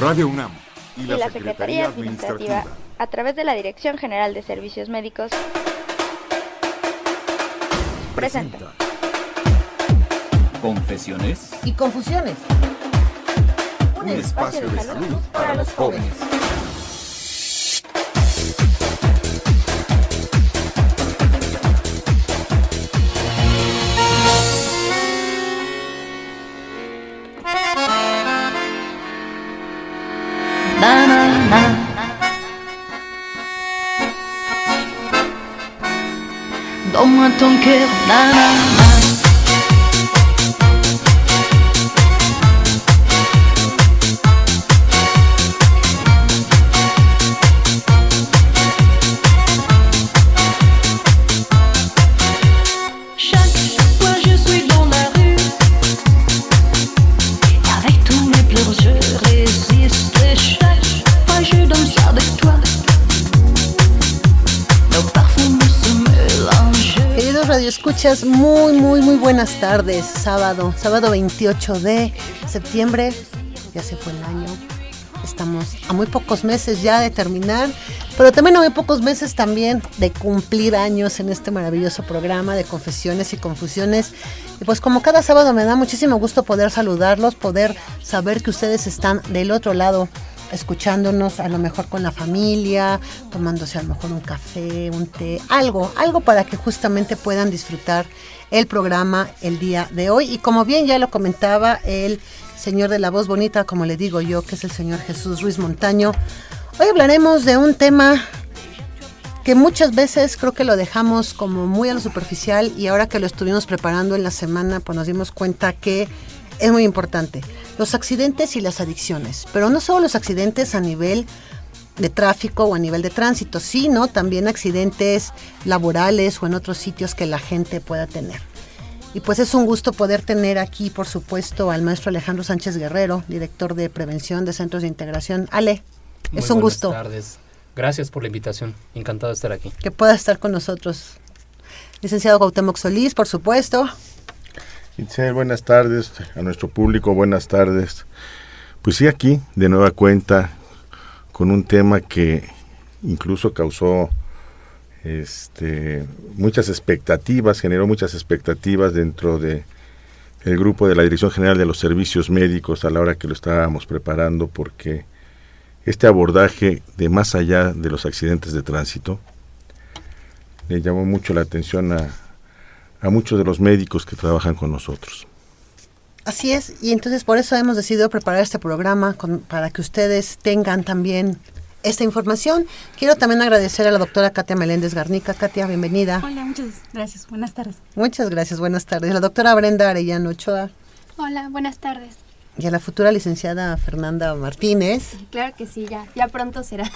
Radio UNAM y la Secretaría Administrativa, a través de la Dirección General de Servicios Médicos, presenta Confesiones y Confusiones. Un espacio de salud para los jóvenes. Donne-moi ton cœur, nanana. Chaque fois je suis dans la rue, avec tous mes pleurs je résiste. Chaque fois je danse avec toi, nos parfums se mélangent. Queridos radioescuchas, muy buenas tardes. Sábado 28 de septiembre, ya se fue el año. Estamos a muy pocos meses ya de terminar, pero también a muy pocos meses también de cumplir años en este maravilloso programa de Confesiones y Confusiones. Y pues como cada sábado me da muchísimo gusto poder saludarlos, poder saber que ustedes están del otro lado, escuchándonos, a lo mejor con la familia, tomándose a lo mejor un café, un té, algo para que justamente puedan disfrutar el programa el día de hoy. Y como bien ya lo comentaba el señor de la voz bonita, como le digo yo, que es el señor Jesús Ruiz Montaño, hoy hablaremos de un tema que muchas veces creo que lo dejamos como muy a lo superficial, y ahora que lo estuvimos preparando en la semana, pues nos dimos cuenta que es muy importante: los accidentes y las adicciones. Pero no solo los accidentes a nivel de tráfico o a nivel de tránsito, sino también accidentes laborales o en otros sitios que la gente pueda tener. Y pues es un gusto poder tener aquí, por supuesto, al maestro Alejandro Sánchez Guerrero, director de Prevención de Centros de Integración. Ale, es un gusto. Buenas tardes. Gracias por la invitación. Encantado de estar aquí. Que pueda estar con nosotros. Licenciado Cuauhtémoc Solís, por supuesto. Itzel, buenas tardes a nuestro público, buenas tardes. Pues sí, aquí de nueva cuenta con un tema que incluso causó muchas expectativas, generó muchas expectativas dentro de el grupo de la Dirección General de los Servicios Médicos a la hora que lo estábamos preparando, porque este abordaje de más allá de los accidentes de tránsito le llamó mucho la atención a muchos de los médicos que trabajan con nosotros. Así es, y entonces por eso hemos decidido preparar este programa para que ustedes tengan también esta información. Quiero también agradecer a la doctora Katia Meléndez Garnica. Katia, bienvenida. Hola, muchas gracias, buenas tardes. Muchas gracias, buenas tardes. La doctora Brenda Arellano Ochoa. Hola, buenas tardes. Y a la futura licenciada Fernanda Martínez. Claro que sí, ya pronto será.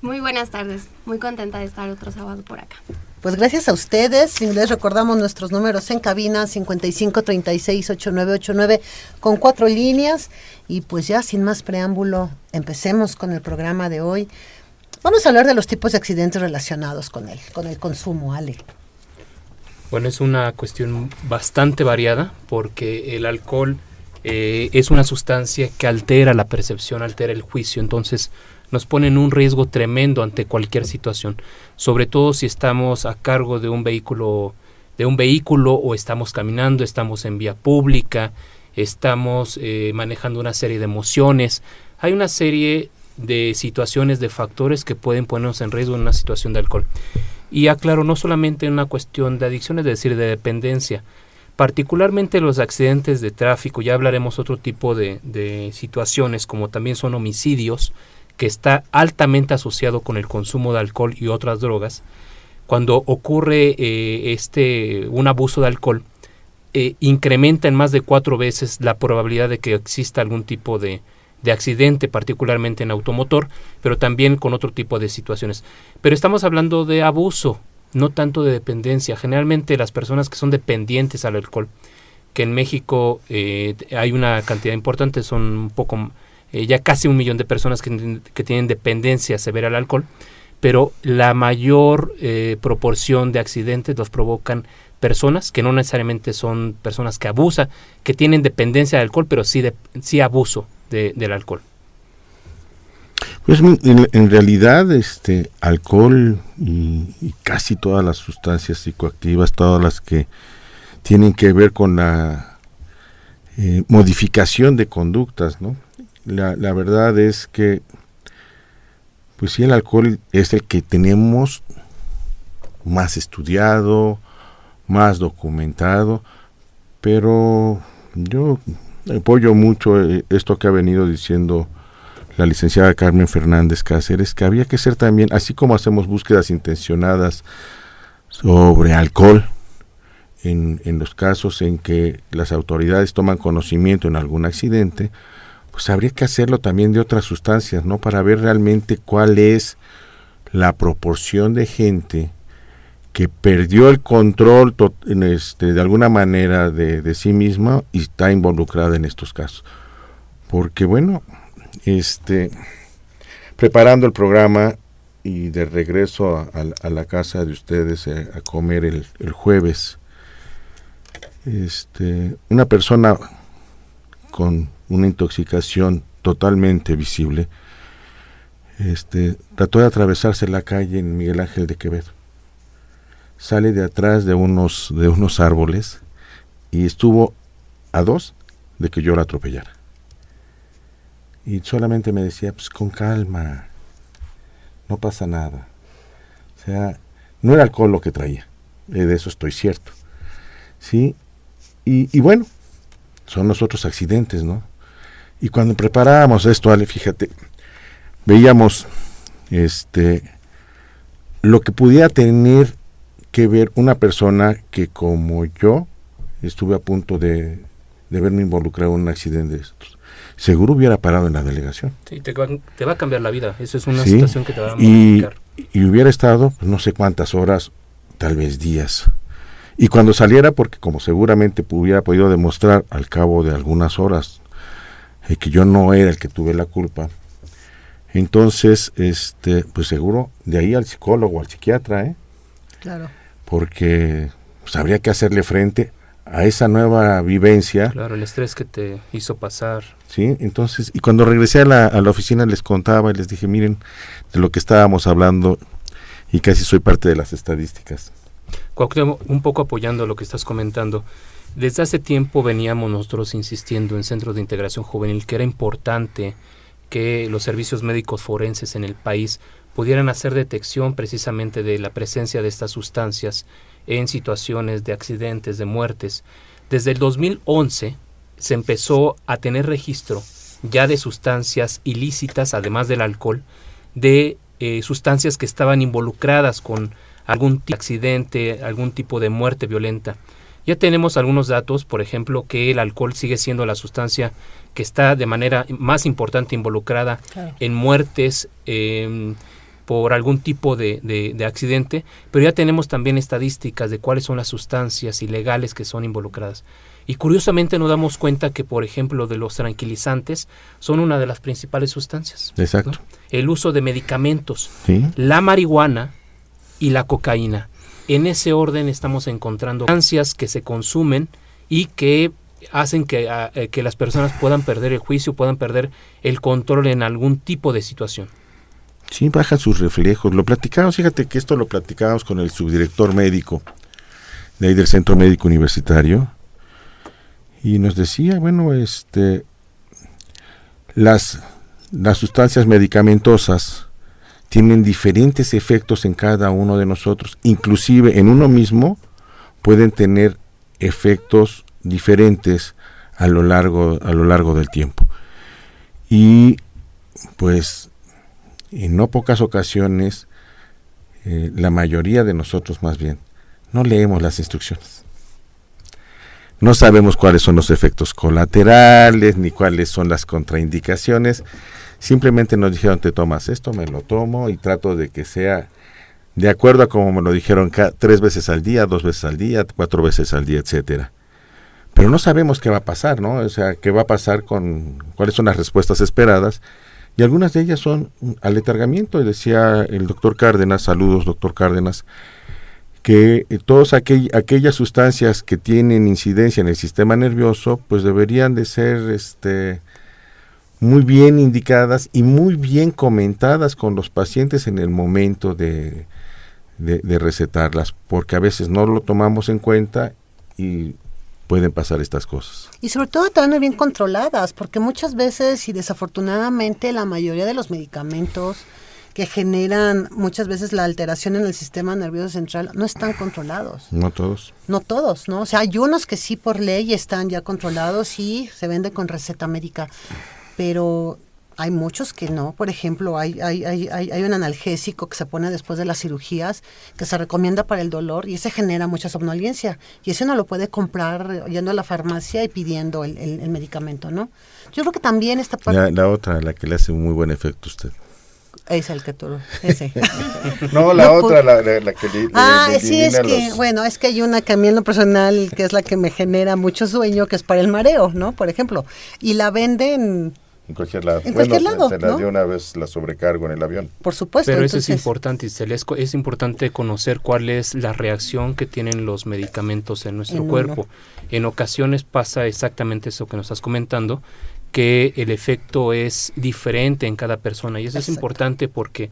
Muy buenas tardes, muy contenta de estar otro sábado por acá. Pues gracias a ustedes, y les recordamos nuestros números en cabina: 5536-8989 con 4 líneas. Y pues ya sin más preámbulo, empecemos con el programa de hoy. Vamos a hablar de los tipos de accidentes relacionados con el consumo, Ale. Bueno, es una cuestión bastante variada, porque el alcohol es una sustancia que altera la percepción, altera el juicio, entonces nos pone en un riesgo tremendo ante cualquier situación, sobre todo si estamos a cargo de un vehículo o estamos caminando, estamos en vía pública, estamos manejando una serie de emociones. Hay una serie de situaciones, de factores que pueden ponernos en riesgo en una situación de alcohol. Y aclaro, no solamente en una cuestión de adicción, es decir, de dependencia. Particularmente los accidentes de tráfico, ya hablaremos otro tipo de situaciones, como también son homicidios, que está altamente asociado con el consumo de alcohol y otras drogas. Cuando ocurre un abuso de alcohol, incrementa en más de 4 veces la probabilidad de que exista algún tipo de accidente, particularmente en automotor, pero también con otro tipo de situaciones. Pero estamos hablando de abuso, no tanto de dependencia. Generalmente las personas que son dependientes al alcohol, que en México hay una cantidad importante, son un poco, ya casi 1 millón de personas que tienen dependencia severa al alcohol, pero la mayor proporción de accidentes los provocan personas que no necesariamente son personas que abusan, que tienen dependencia del alcohol, pero sí abuso del alcohol. Pues en realidad, alcohol y casi todas las sustancias psicoactivas, todas las que tienen que ver con la modificación de conductas, ¿no? La verdad es que, pues sí, el alcohol es el que tenemos más estudiado, más documentado, pero yo apoyo mucho esto que ha venido diciendo la licenciada Carmen Fernández Cáceres, que había que ser también, así como hacemos búsquedas intencionadas sobre alcohol, en los casos en que las autoridades toman conocimiento en algún accidente, pues habría que hacerlo también de otras sustancias, ¿no? Para ver realmente cuál es la proporción de gente que perdió el control de alguna manera de sí misma y está involucrada en estos casos. Porque bueno, preparando el programa y de regreso a la casa de ustedes a comer el jueves, una persona con una intoxicación totalmente visible trató de atravesarse la calle en Miguel Ángel de Quevedo. Sale de atrás de unos árboles y estuvo a 2 de que yo la atropellara. Y solamente me decía, pues con calma, no pasa nada. O sea, no era alcohol lo que traía, de eso estoy cierto. ¿Sí? Y bueno, son los otros accidentes, ¿no? Y cuando preparábamos esto, Ale, fíjate, veíamos lo que pudiera tener que ver una persona que como yo estuve a punto de verme involucrado en un accidente de estos. Seguro hubiera parado en la delegación. Sí, te va a cambiar la vida. Eso es una ¿sí? situación que te va a modificar. Y hubiera estado, pues, no sé cuántas horas, tal vez días. Y cuando saliera, porque como seguramente hubiera podido demostrar al cabo de algunas horas que yo no era el que tuve la culpa, entonces, pues seguro de ahí al psicólogo, al psiquiatra, Claro. Porque pues, habría que hacerle frente a esa nueva vivencia. Claro, el estrés que te hizo pasar. Sí, entonces, y cuando regresé a la oficina les contaba y les dije, miren, de lo que estábamos hablando, y casi soy parte de las estadísticas. Cuauhtémoc, un poco apoyando lo que estás comentando, desde hace tiempo veníamos nosotros insistiendo en Centros de Integración Juvenil que era importante que los servicios médicos forenses en el país pudieran hacer detección precisamente de la presencia de estas sustancias en situaciones de accidentes, de muertes. Desde el 2011 se empezó a tener registro ya de sustancias ilícitas, además del alcohol, de sustancias que estaban involucradas con algún tipo de accidente, algún tipo de muerte violenta. Ya tenemos algunos datos, por ejemplo, que el alcohol sigue siendo la sustancia que está de manera más importante involucrada en muertes por algún tipo de accidente, pero ya tenemos también estadísticas de cuáles son las sustancias ilegales que son involucradas. Y curiosamente nos damos cuenta que, por ejemplo, de los tranquilizantes son una de las principales sustancias. Exacto. ¿No? El uso de medicamentos, ¿sí? La marihuana y la cocaína. En ese orden estamos encontrando sustancias que se consumen y que hacen que las personas puedan perder el juicio, puedan perder el control en algún tipo de situación. Sí, bajan sus reflejos. Lo platicamos, fíjate que esto lo platicábamos con el subdirector médico de ahí del Centro Médico Universitario y nos decía, bueno, las sustancias medicamentosas tienen diferentes efectos en cada uno de nosotros, inclusive en uno mismo pueden tener efectos diferentes a lo largo del tiempo. Y pues en no pocas ocasiones, la mayoría de nosotros más bien, no leemos las instrucciones. No sabemos cuáles son los efectos colaterales, ni cuáles son las contraindicaciones. Simplemente nos dijeron, te tomas esto, me lo tomo y trato de que sea de acuerdo a como me lo dijeron 3 veces al día, 2 veces al día, 4 veces al día, etcétera. Pero no sabemos qué va a pasar, ¿no? O sea, qué va a pasar cuáles son las respuestas esperadas. Y algunas de ellas son aletargamiento. Decía el doctor Cárdenas, saludos doctor Cárdenas, que todas aquellas sustancias que tienen incidencia en el sistema nervioso, pues deberían de ser muy bien indicadas y muy bien comentadas con los pacientes en el momento de recetarlas, porque a veces no lo tomamos en cuenta y pueden pasar estas cosas. Y sobre todo también bien controladas, porque muchas veces y desafortunadamente la mayoría de los medicamentos que generan muchas veces la alteración en el sistema nervioso central no están controlados. No todos. No todos, ¿no? O sea, hay unos que sí por ley están ya controlados y se venden con receta médica, pero hay muchos que no. Por ejemplo, hay un analgésico que se pone después de las cirugías que se recomienda para el dolor y ese genera mucha somnolencia. Y ese uno lo puede comprar yendo a la farmacia y pidiendo el medicamento, ¿no? Yo creo que también esta parte... La otra, la que le hace muy buen efecto a usted. Es el que tú... Ese. No, la otra, la que le sí, es que, bueno, es que hay una que a mí en lo personal, que es la que me genera mucho sueño, que es para el mareo, ¿no? Por ejemplo. Y la venden... En cualquier lado. En cualquier lado, se la ¿no? dio una vez la sobrecargo en el avión. Por supuesto. Pero entonces, eso es importante, Isabel, es importante conocer cuál es la reacción que tienen los medicamentos en nuestro cuerpo. En ocasiones pasa exactamente eso que nos estás comentando, que el efecto es diferente en cada persona y eso es importante porque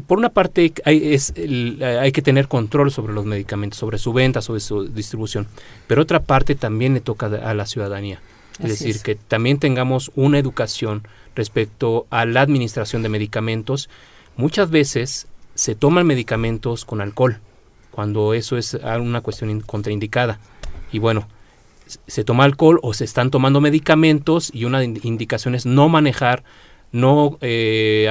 por una parte hay que tener control sobre los medicamentos, sobre su venta, sobre su distribución, pero otra parte también le toca a la ciudadanía. Es decir, que también tengamos una educación respecto a la administración de medicamentos. Muchas veces se toman medicamentos con alcohol, cuando eso es una cuestión contraindicada. Y bueno, se toma alcohol o se están tomando medicamentos y una indicación es no manejar, no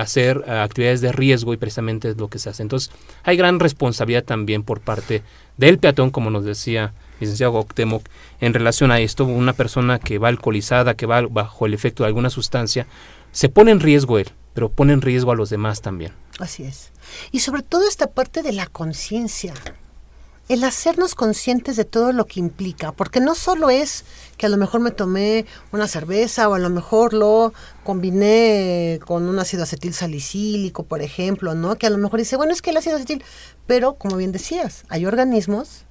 hacer actividades de riesgo y precisamente es lo que se hace. Entonces, hay gran responsabilidad también por parte del peatón, como nos decía licenciado Cuauhtémoc, en relación a esto. Una persona que va alcoholizada, que va bajo el efecto de alguna sustancia, se pone en riesgo él, pero pone en riesgo a los demás también. Así es. Y sobre todo esta parte de la conciencia, el hacernos conscientes de todo lo que implica, porque no solo es que a lo mejor me tomé una cerveza o a lo mejor lo combiné con un ácido acetil salicílico, por ejemplo, ¿no? Que a lo mejor dice, bueno, es que el ácido acetil, pero como bien decías, hay organismos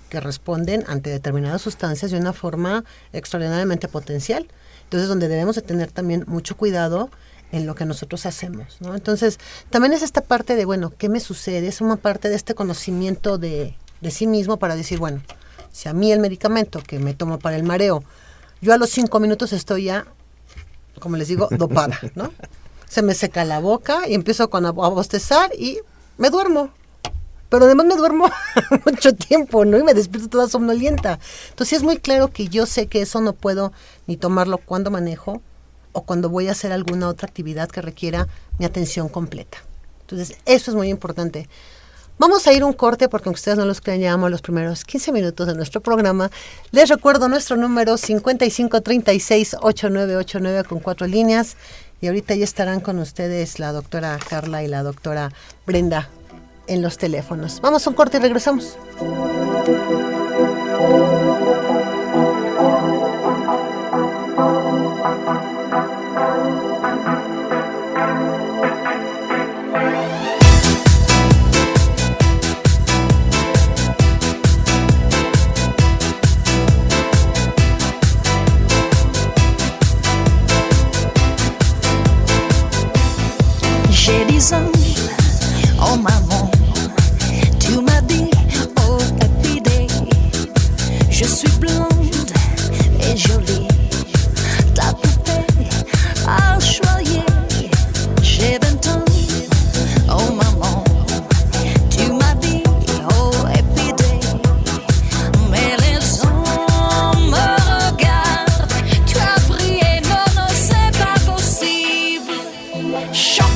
que responden ante determinadas sustancias de una forma extraordinariamente potencial. Entonces, donde debemos de tener también mucho cuidado en lo que nosotros hacemos, ¿no? Entonces, también es esta parte de, bueno, ¿qué me sucede? Es una parte de este conocimiento de sí mismo para decir, bueno, si a mí el medicamento que me tomo para el mareo, yo a los 5 minutos estoy ya, como les digo, dopada, ¿no? Se me seca la boca y empiezo a bostezar y me duermo. Pero además me duermo mucho tiempo, ¿no? Y me despierto toda somnolienta. Entonces es muy claro que yo sé que eso no puedo ni tomarlo cuando manejo o cuando voy a hacer alguna otra actividad que requiera mi atención completa. Entonces eso es muy importante. Vamos a ir un corte porque aunque ustedes no los crean, llevamos los primeros 15 minutos de nuestro programa. Les recuerdo nuestro número 5536-8989 con 4 líneas. Y ahorita ya estarán con ustedes la doctora Carla y la doctora Brenda en los teléfonos. Vamos a un corte y regresamos. J'ai 10 ans, oh maman, tu m'as dit, oh happy day, je suis blonde et jolie, ta poupée a choyé, j'ai 20 ans, oh maman, tu m'as dit, oh happy day, mais les hommes me regardent, tu as brillé, non, non, c'est pas possible, choc.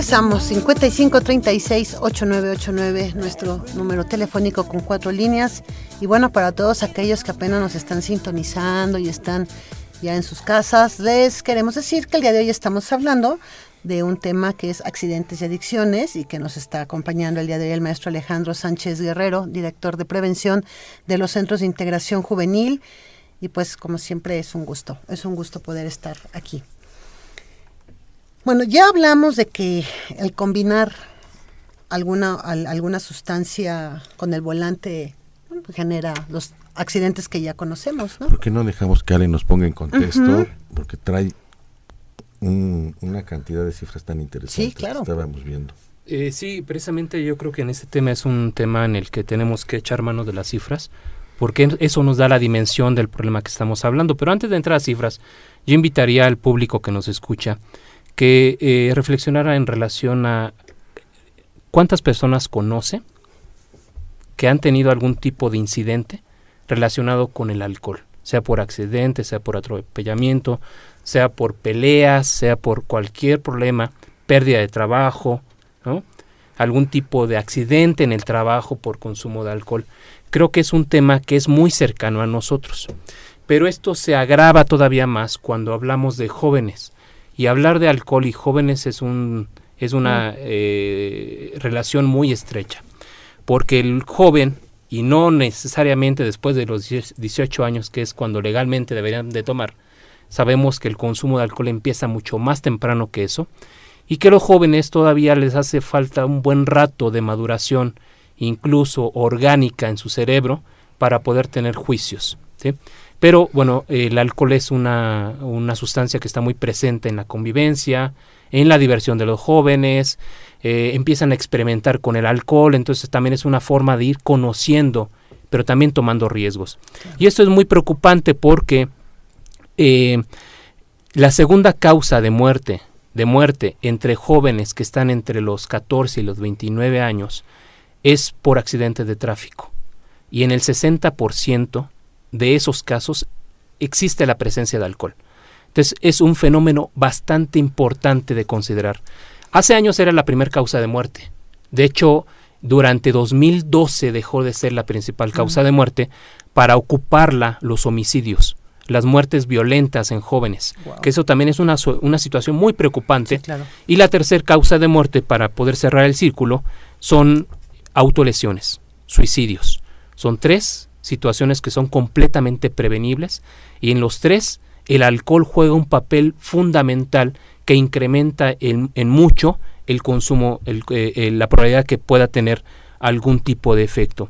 Regresamos, 5536-8989, nuestro número telefónico con 4 líneas. Y bueno, para todos aquellos que apenas nos están sintonizando y están ya en sus casas, les queremos decir que el día de hoy estamos hablando de un tema que es accidentes y adicciones, y que nos está acompañando el día de hoy el maestro Alejandro Sánchez Guerrero, director de prevención de los Centros de Integración Juvenil. Y pues, como siempre, es un gusto poder estar aquí. Bueno, ya hablamos de que el combinar alguna sustancia con el volante genera los accidentes que ya conocemos, ¿no? ¿Por qué no dejamos que Ale nos ponga en contexto? Porque trae una cantidad de cifras tan interesantes. Sí, claro. Que estábamos viendo. Sí, precisamente yo creo que en este tema es un tema en el que tenemos que echar mano de las cifras, porque eso nos da la dimensión del problema que estamos hablando. Pero antes de entrar a cifras, yo invitaría al público que nos escucha que reflexionara en relación a cuántas personas conoce que han tenido algún tipo de incidente relacionado con el alcohol, sea por accidente, sea por atropellamiento, sea por peleas, sea por cualquier problema, pérdida de trabajo, ¿no? Algún tipo de accidente en el trabajo por consumo de alcohol. Creo que es un tema que es muy cercano a nosotros, pero esto se agrava todavía más cuando hablamos de jóvenes. Y hablar de alcohol y jóvenes es una relación muy estrecha, porque el joven, y no necesariamente después de los 18 años, que es cuando legalmente deberían de tomar, sabemos que el consumo de alcohol empieza mucho más temprano que eso, y que los jóvenes todavía les hace falta un buen rato de maduración, incluso orgánica en su cerebro, para poder tener juicios, ¿sí? Pero bueno, el alcohol es una sustancia que está muy presente en la convivencia, en la diversión de los jóvenes, empiezan a experimentar con el alcohol, entonces también es una forma de ir conociendo, pero también tomando riesgos. Y esto es muy preocupante porque la segunda causa de muerte entre jóvenes que están entre los 14 y los 29 años es por accidentes de tráfico. Y en el 60% de esos casos existe la presencia de alcohol. Entonces es un fenómeno bastante importante de considerar. Hace años era la primera causa de muerte. De hecho, durante 2012 dejó de ser la principal causa de muerte para ocuparla los homicidios, las muertes violentas en jóvenes, que eso también es una situación muy preocupante. Sí, claro. Y la tercera causa de muerte, para poder cerrar el círculo, son autolesiones, suicidios. Son 3 situaciones que son completamente prevenibles, y en los 3 el alcohol juega un papel fundamental que incrementa en mucho el consumo, la probabilidad que pueda tener algún tipo de efecto.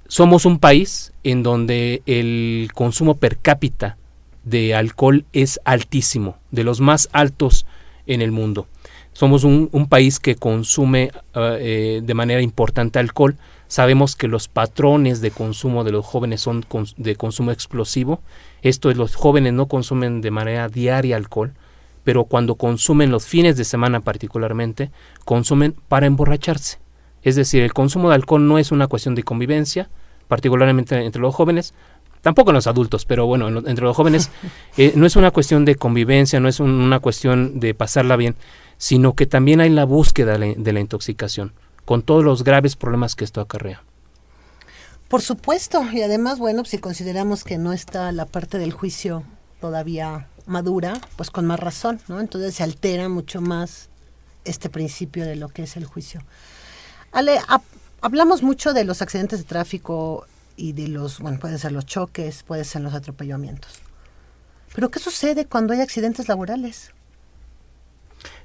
Somos un país en donde el consumo per cápita de alcohol es altísimo, de los más altos en el mundo. Somos un país que consume de manera importante alcohol. Sabemos que los patrones de consumo de los jóvenes son de consumo explosivo. Esto es, los jóvenes no consumen de manera diaria alcohol, pero cuando consumen los fines de semana particularmente, consumen para emborracharse. Es decir, el consumo de alcohol no es una cuestión de convivencia, particularmente entre los jóvenes, tampoco en los adultos, pero bueno, entre los jóvenes no es una cuestión de convivencia, no es una cuestión de pasarla bien, sino que también hay la búsqueda de la intoxicación, con todos los graves problemas que esto acarrea. Por supuesto, y además, bueno, si consideramos que no está la parte del juicio todavía madura, pues con más razón, ¿no? Entonces se altera mucho más este principio de lo que es el juicio. Ale, hablamos mucho de los accidentes de tráfico y de pueden ser los choques, pueden ser los atropellamientos. Pero ¿qué sucede cuando hay accidentes laborales?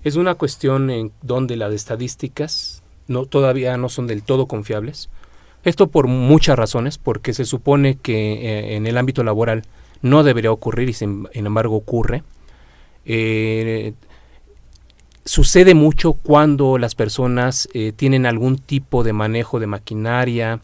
Es una cuestión en donde las estadísticas todavía no son del todo confiables. Esto por muchas razones, porque se supone que en el ámbito laboral no debería ocurrir y sin embargo ocurre. Sucede mucho cuando las personas tienen algún tipo de manejo de maquinaria,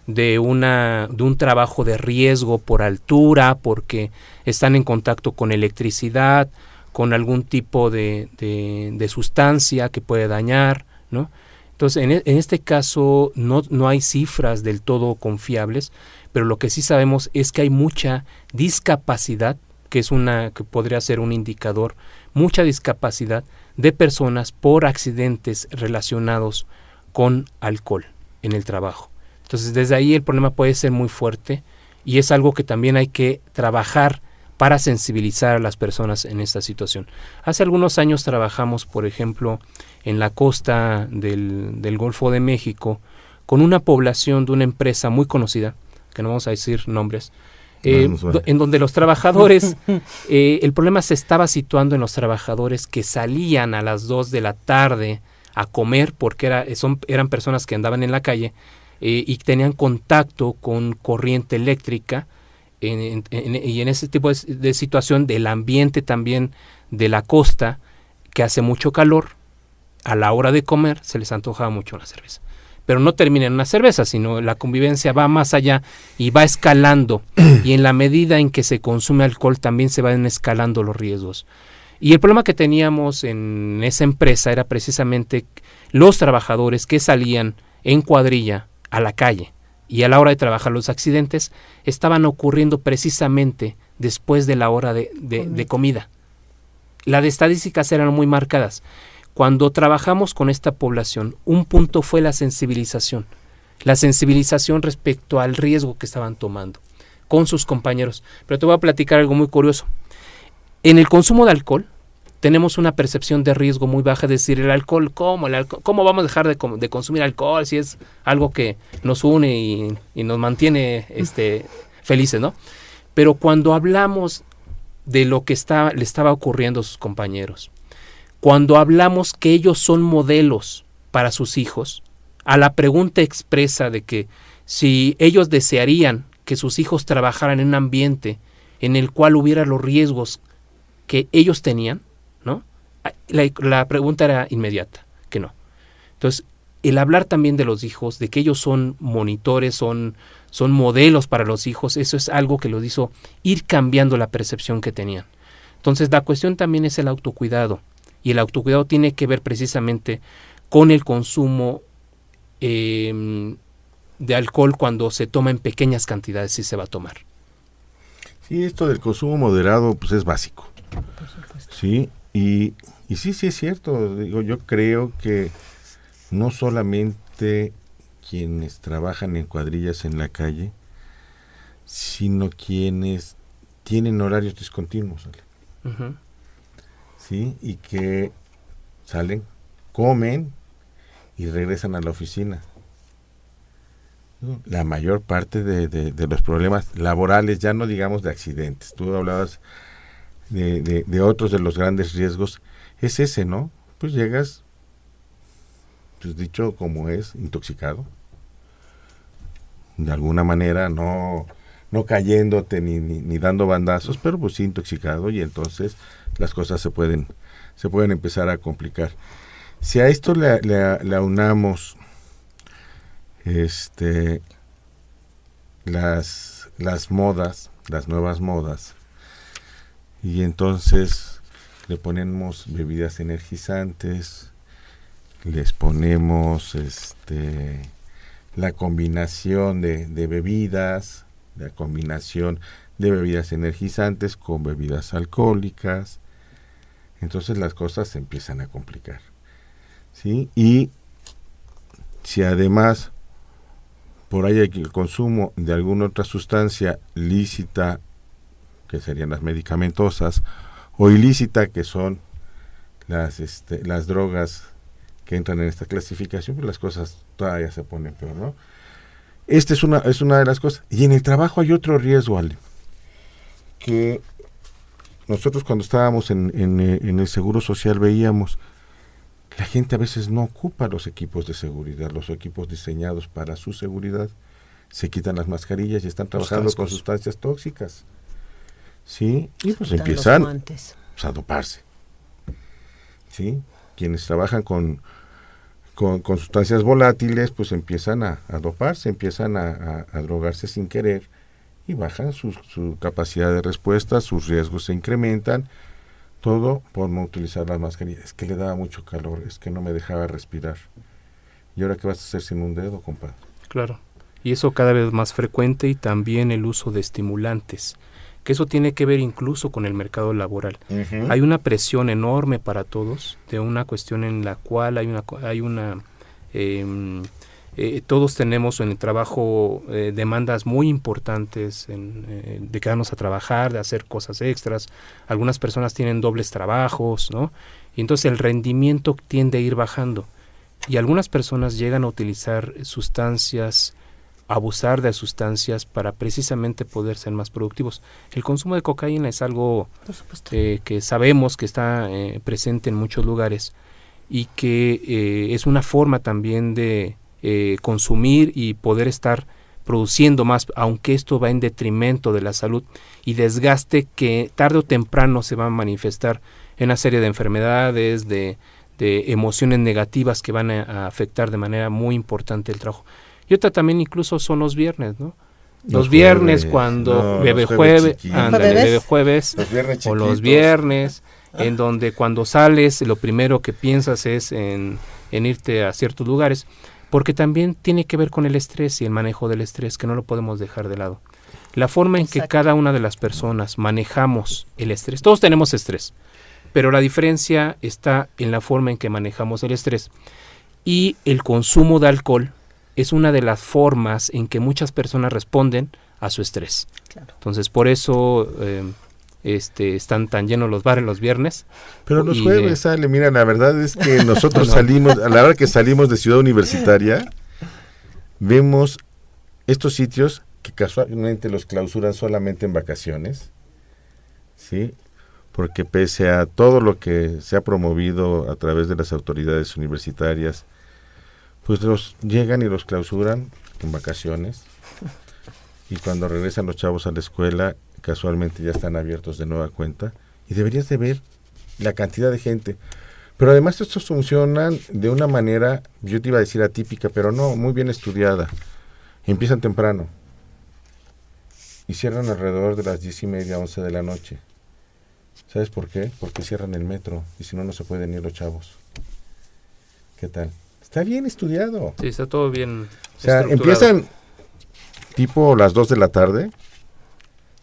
de un trabajo de riesgo por altura, porque están en contacto con electricidad, con algún tipo de sustancia que puede dañar, ¿no? Entonces, en este caso no hay cifras del todo confiables, pero lo que sí sabemos es que hay mucha discapacidad que podría ser un indicador, mucha discapacidad de personas por accidentes relacionados con alcohol en el trabajo. Entonces, desde ahí el problema puede ser muy fuerte y es algo que también hay que trabajar para sensibilizar a las personas en esta situación. Hace algunos años trabajamos, por ejemplo, en la costa del Golfo de México, con una población de una empresa muy conocida, que no vamos a decir nombres, en donde los trabajadores, el problema se estaba situando en los trabajadores que salían a las 2 de la tarde a comer, porque eran personas que andaban en la calle y tenían contacto con corriente eléctrica, y en ese tipo de situación del ambiente también de la costa, que hace mucho calor, a la hora de comer se les antojaba mucho la cerveza. Pero no termina en una cerveza, sino la convivencia va más allá y va escalando. Y en la medida en que se consume alcohol también se van escalando los riesgos. Y el problema que teníamos en esa empresa era precisamente los trabajadores que salían en cuadrilla a la calle. Y a la hora de trabajar, los accidentes estaban ocurriendo precisamente después de la hora de comida. Las estadísticas eran muy marcadas. Cuando trabajamos con esta población, un punto fue la sensibilización respecto al riesgo que estaban tomando con sus compañeros. Pero te voy a platicar algo muy curioso. En el consumo de alcohol tenemos una percepción de riesgo muy baja, es decir, el alcohol, ¿cómo vamos a dejar de consumir alcohol si es algo que nos une y nos mantiene felices, ¿no? Pero cuando hablamos de lo que le estaba ocurriendo a sus compañeros, cuando hablamos que ellos son modelos para sus hijos, a la pregunta expresa de que si ellos desearían que sus hijos trabajaran en un ambiente en el cual hubiera los riesgos que ellos tenían, ¿no? La pregunta era inmediata, que no. Entonces, el hablar también de los hijos, de que ellos son monitores, son modelos para los hijos, eso es algo que los hizo ir cambiando la percepción que tenían. Entonces, la cuestión también es el autocuidado. Y el autocuidado tiene que ver precisamente con el consumo de alcohol cuando se toma en pequeñas cantidades, si se va a tomar. Sí, esto del consumo moderado pues es básico. Sí, y sí es cierto. Digo, yo creo que no solamente quienes trabajan en cuadrillas en la calle, sino quienes tienen horarios discontinuos. Uh-huh. ¿Sí? Y que salen, comen y regresan a la oficina. La mayor parte de los problemas laborales, ya no digamos de accidentes, tú hablabas de otros de los grandes riesgos, es ese, ¿no? Pues llegas, pues dicho como es, intoxicado, de alguna manera, no cayéndote ni dando bandazos, pero pues sí intoxicado, y entonces las cosas se pueden empezar a complicar. Si a esto le aunamos las modas, las nuevas modas, y entonces le ponemos bebidas energizantes, les ponemos la combinación de bebidas, la combinación de bebidas energizantes con bebidas alcohólicas, entonces las cosas se empiezan a complicar, ¿sí? Y si además por ahí hay el consumo de alguna otra sustancia lícita, que serían las medicamentosas, o ilícita, que son las drogas que entran en esta clasificación, pues las cosas todavía se ponen peor, ¿no? Esta es una de las cosas. Y en el trabajo hay otro riesgo, Ale, que nosotros cuando estábamos en el Seguro Social veíamos, la gente a veces no ocupa los equipos de seguridad, los equipos diseñados para su seguridad, se quitan las mascarillas y están trabajando con sustancias tóxicas, ¿sí? Y pues empiezan a doparse, ¿sí? Quienes trabajan con sustancias volátiles, pues empiezan a doparse, empiezan a drogarse sin querer, y bajan su capacidad de respuesta, sus riesgos se incrementan, todo por no utilizar la mascarilla. Es que le daba mucho calor, es que no me dejaba respirar. ¿Y ahora qué vas a hacer sin un dedo, compadre? Claro, y eso cada vez más frecuente, y también el uso de estimulantes. que eso tiene que ver incluso con el mercado laboral. Uh-huh. Hay una presión enorme para todos, de una cuestión en la cual todos tenemos en el trabajo demandas muy importantes de quedarnos a trabajar, de hacer cosas extras. Algunas personas tienen dobles trabajos, ¿no? Y entonces el rendimiento tiende a ir bajando. Y algunas personas llegan a utilizar sustancias, abusar de sustancias para precisamente poder ser más productivos. El consumo de cocaína es algo que sabemos que está presente en muchos lugares y que es una forma también de consumir y poder estar produciendo más, aunque esto va en detrimento de la salud y desgaste que tarde o temprano se va a manifestar en una serie de enfermedades, de emociones negativas que van a afectar de manera muy importante el trabajo. Y otra también incluso son los viernes, ¿no? Los viernes cuando bebe jueves, o los viernes, en donde cuando sales lo primero que piensas es en irte a ciertos lugares, porque también tiene que ver con el estrés y el manejo del estrés, que no lo podemos dejar de lado. La forma en que cada una de las personas manejamos el estrés, todos tenemos estrés, pero la diferencia está en la forma en que manejamos el estrés. Y el consumo de alcohol es una de las formas en que muchas personas responden a su estrés. Claro. Entonces, por eso están tan llenos los bares los viernes. Pero los jueves, Ale, mira, la verdad es que nosotros salimos, a la hora que salimos de Ciudad Universitaria, vemos estos sitios que casualmente los clausuran solamente en vacaciones, ¿sí? Porque pese a todo lo que se ha promovido a través de las autoridades universitarias, pues los llegan y los clausuran en vacaciones, y cuando regresan los chavos a la escuela, casualmente ya están abiertos de nueva cuenta, y deberías de ver la cantidad de gente. Pero además estos funcionan de una manera, yo te iba a decir atípica, pero no, muy bien estudiada. Empiezan temprano y cierran alrededor de las 10:30, 11 de la noche. ¿Sabes por qué? Porque cierran el metro y si no, no se pueden ir los chavos. ¿Qué tal? Está bien estudiado. Sí, está todo bien. O sea, empiezan tipo las 2 de la tarde,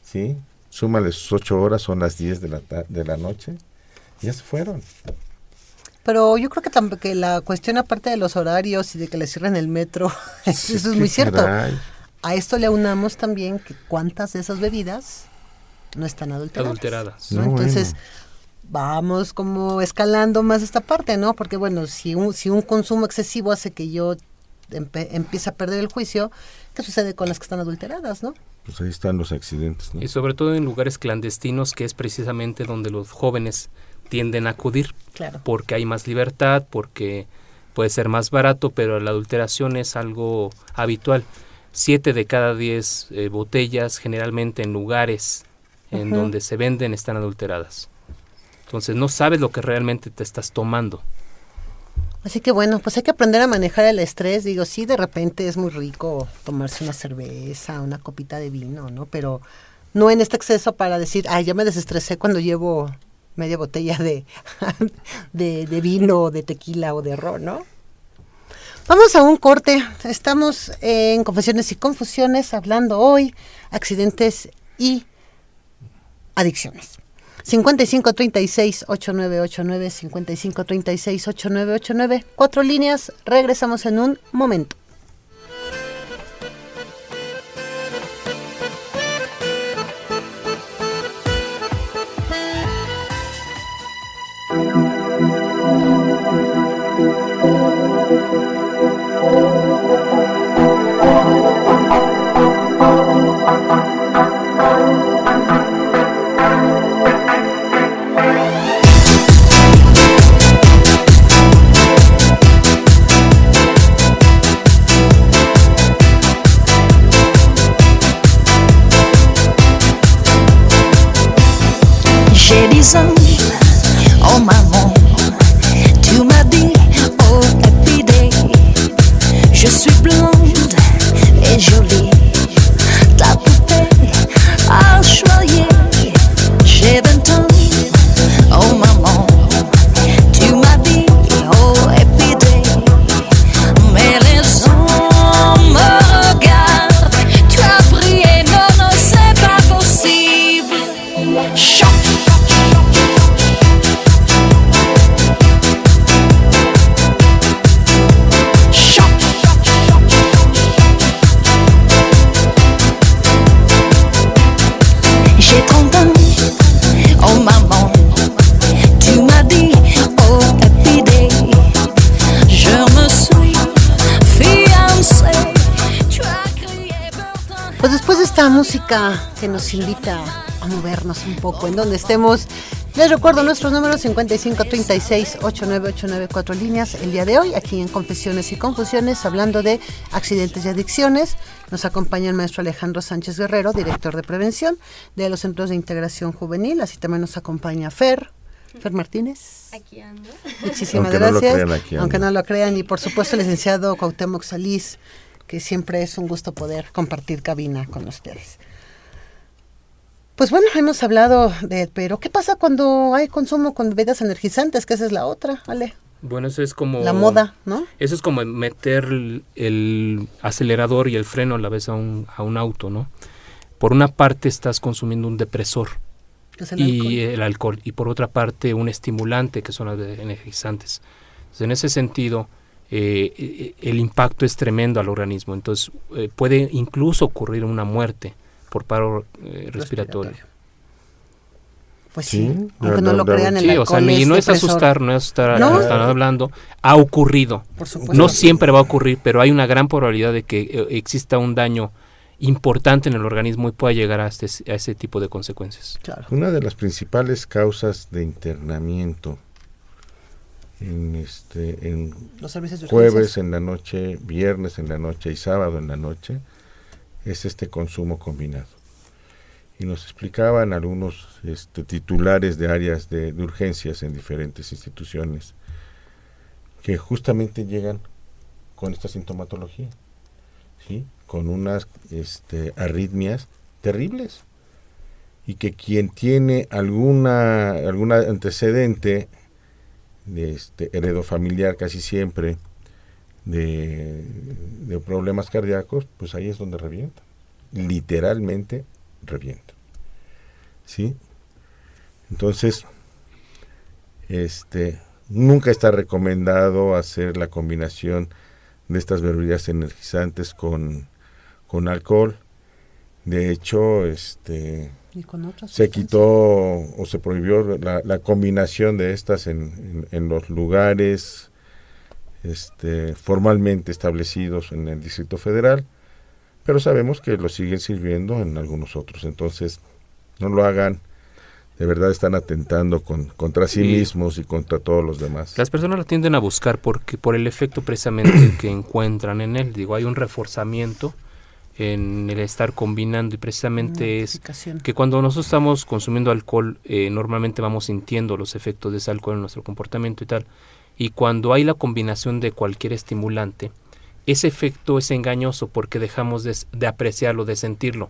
¿sí? Súmale sus 8 horas, son las 10 de la noche, y ya se fueron. Pero yo creo que la cuestión, aparte de los horarios y de que le cierren el metro, eso es muy cierto. Caray. A esto le aunamos también que cuántas de esas bebidas no están adulteradas. ¿No? No, Entonces, bueno, vamos como escalando más esta parte, ¿no? Porque bueno, si un consumo excesivo hace que yo empiece a perder el juicio, ¿qué sucede con las que están adulteradas, no? pues ahí están los accidentes, ¿no? Y sobre todo en lugares clandestinos, que es precisamente donde los jóvenes tienden a acudir. Claro. Porque hay más libertad, porque puede ser más barato, pero la adulteración es algo habitual. 7 de cada 10 botellas, generalmente en lugares en donde se venden, están adulteradas. Entonces no sabes lo que realmente te estás tomando. Así que bueno, pues hay que aprender a manejar el estrés. Digo, sí, de repente es muy rico tomarse una cerveza, una copita de vino, ¿no? Pero no en este exceso para decir, ay, ya me desestresé cuando llevo media botella de vino, de tequila o de ron, ¿no? Vamos a un corte. Estamos en Confesiones y Confusiones, hablando hoy accidentes y adicciones. 5536-8989, 5536-8989, 4 líneas, regresamos en un momento. J'ai 10 ans, oh maman, tu m'as dit, oh happy day. Je suis blonde et jolie, ta poupée à choyer. J'ai 20 ans, oh maman, tu m'as dit, oh happy day. Mais les hommes me regardent, tu as brillé, non, non, c'est pas possible. esta música que nos invita a movernos un poco en donde estemos. Les recuerdo nuestros números 5536-89894 líneas. El día de hoy, aquí en Confesiones y Confusiones, hablando de accidentes y adicciones, nos acompaña el maestro Alejandro Sánchez Guerrero, director de prevención de los Centros de Integración Juvenil. Así también nos acompaña Fer Martínez. Aquí ando. Muchísimas Aunque gracias. No lo crean, aquí aunque ando. no lo crean. Y por supuesto el licenciado Cuauhtémoc Salís, que siempre es un gusto poder compartir cabina con ustedes. Pues bueno, hemos hablado pero ¿qué pasa cuando hay consumo con bebidas energizantes? Que esa es la otra, Ale. Bueno, eso es como... La moda, ¿no? Eso es como meter el acelerador y el freno a la vez a un auto, ¿no? Por una parte estás consumiendo un depresor Que es el y alcohol. el alcohol, y por otra parte un estimulante, que son las energizantes. Entonces, en ese sentido, el impacto es tremendo al organismo. Entonces, puede incluso ocurrir una muerte por paro respiratorio. Pues sí, Sí, aunque no lo crean, el Sí, alcohol o sea, y no es depresor. asustar, no es estar ¿No? hablando. Ha ocurrido. Por supuesto. No siempre va a ocurrir, pero hay una gran probabilidad de que exista un daño importante en el organismo y pueda llegar a ese tipo de consecuencias. Claro. Una de las principales causas de internamiento en Los servicios de jueves urgencias. en la noche, viernes en la noche y sábado en la noche es este consumo combinado. Y nos explicaban algunos titulares de áreas de urgencias en diferentes instituciones que justamente llegan con esta sintomatología, ¿sí? Con unas arritmias terribles, y que quien tiene alguna antecedente de heredofamiliar, casi siempre de problemas cardíacos, pues ahí es donde revienta, literalmente revienta, ¿sí? Entonces, nunca está recomendado hacer la combinación de estas bebidas energizantes con alcohol. De hecho, Y con otras se sustancias. quitó o se prohibió la combinación de estas en los lugares formalmente establecidos en el Distrito Federal, pero sabemos que lo siguen sirviendo en algunos otros. Entonces, no lo hagan. De verdad están atentando contra sí mismos y contra todos los demás. Las personas lo tienden a buscar porque por el efecto precisamente que encuentran en él. Digo, hay un reforzamiento en el estar combinando, y precisamente es que cuando nosotros estamos consumiendo alcohol, normalmente vamos sintiendo los efectos de ese alcohol en nuestro comportamiento y tal. Y cuando hay la combinación de cualquier estimulante, ese efecto es engañoso porque dejamos de apreciarlo, de sentirlo.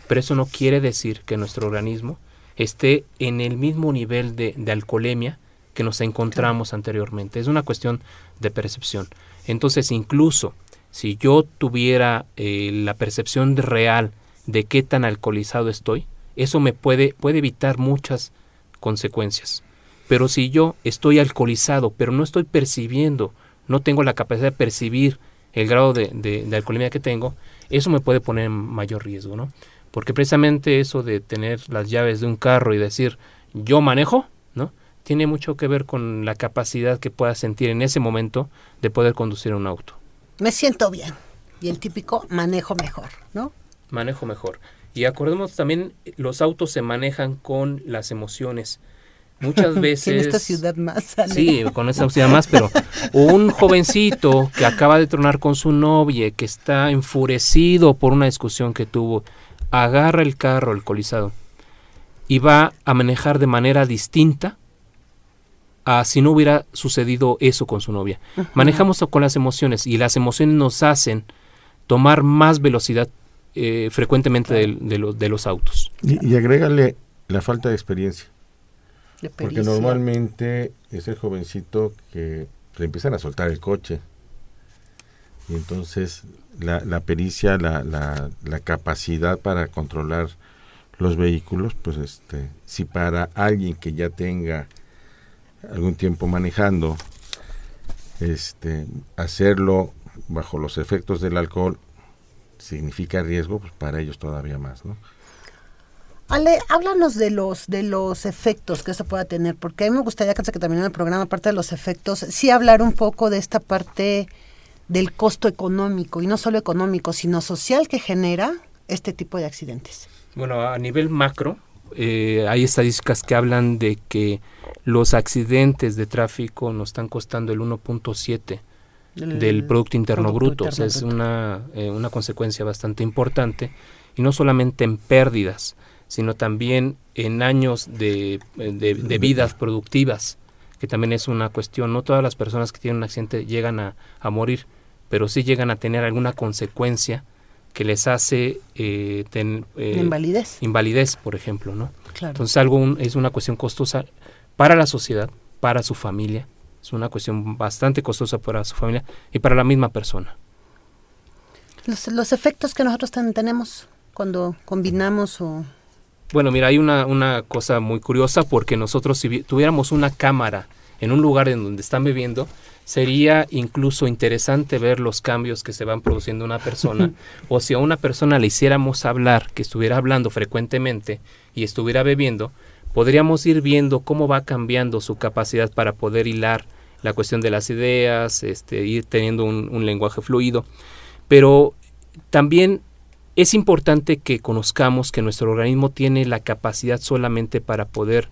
Pero eso no quiere decir que nuestro organismo esté en el mismo nivel de alcoholemia que nos encontramos anteriormente. Es una cuestión de percepción. Entonces, incluso si yo tuviera la percepción real de qué tan alcoholizado estoy, eso me puede evitar muchas consecuencias. Pero si yo estoy alcoholizado, pero no estoy percibiendo, no tengo la capacidad de percibir el grado de alcoholemia que tengo, eso me puede poner en mayor riesgo, ¿no? Porque precisamente eso de tener las llaves de un carro y decir, yo manejo, ¿no? Tiene mucho que ver con la capacidad que puedas sentir en ese momento de poder conducir un auto. Me siento bien. Y el típico manejo mejor, ¿no? Manejo mejor. Y acordemos también, los autos se manejan con las emociones. Muchas veces... En esta ciudad más, Ale. Sí, con esta ciudad más, pero un jovencito que acaba de tronar con su novia, que está enfurecido por una discusión que tuvo, agarra el carro alcoholizado y va a manejar de manera distinta a si no hubiera sucedido eso con su novia. Uh-huh. Manejamos con las emociones, y las emociones nos hacen tomar más velocidad frecuentemente de los autos. Y agrégale la falta de experiencia. Porque normalmente es el jovencito que le empiezan a soltar el coche. Y entonces la pericia, la capacidad para controlar los vehículos, pues si para alguien que ya tenga algún tiempo manejando, hacerlo bajo los efectos del alcohol significa riesgo, pues para ellos todavía más, ¿no? Ale, háblanos de los efectos que eso pueda tener, porque a mí me gustaría que terminara el programa, aparte de los efectos, sí hablar un poco de esta parte del costo económico, y no solo económico, sino social que genera este tipo de accidentes? Bueno, a nivel macro, hay estadísticas que hablan de que los accidentes de tráfico nos están costando el 1.7 del Producto Interno Bruto. O sea, es una consecuencia bastante importante, y no solamente en pérdidas, sino también en años de vidas productivas, que también es una cuestión. No todas las personas que tienen un accidente llegan a morir, pero sí llegan a tener alguna consecuencia que les hace invalidez, por ejemplo, ¿no? Claro. Entonces es una cuestión costosa para la sociedad, para su familia. Es una cuestión bastante costosa para su familia y para la misma persona. Los efectos que nosotros tenemos cuando combinamos o... Bueno, mira, hay una cosa muy curiosa, porque nosotros, si tuviéramos una cámara en un lugar en donde están bebiendo, sería incluso interesante ver los cambios que se van produciendo en una persona. O si a una persona le hiciéramos hablar, que estuviera hablando frecuentemente y estuviera bebiendo, podríamos ir viendo cómo va cambiando su capacidad para poder hilar la cuestión de las ideas, ir teniendo un lenguaje fluido. Pero también es importante que conozcamos que nuestro organismo tiene la capacidad solamente para poder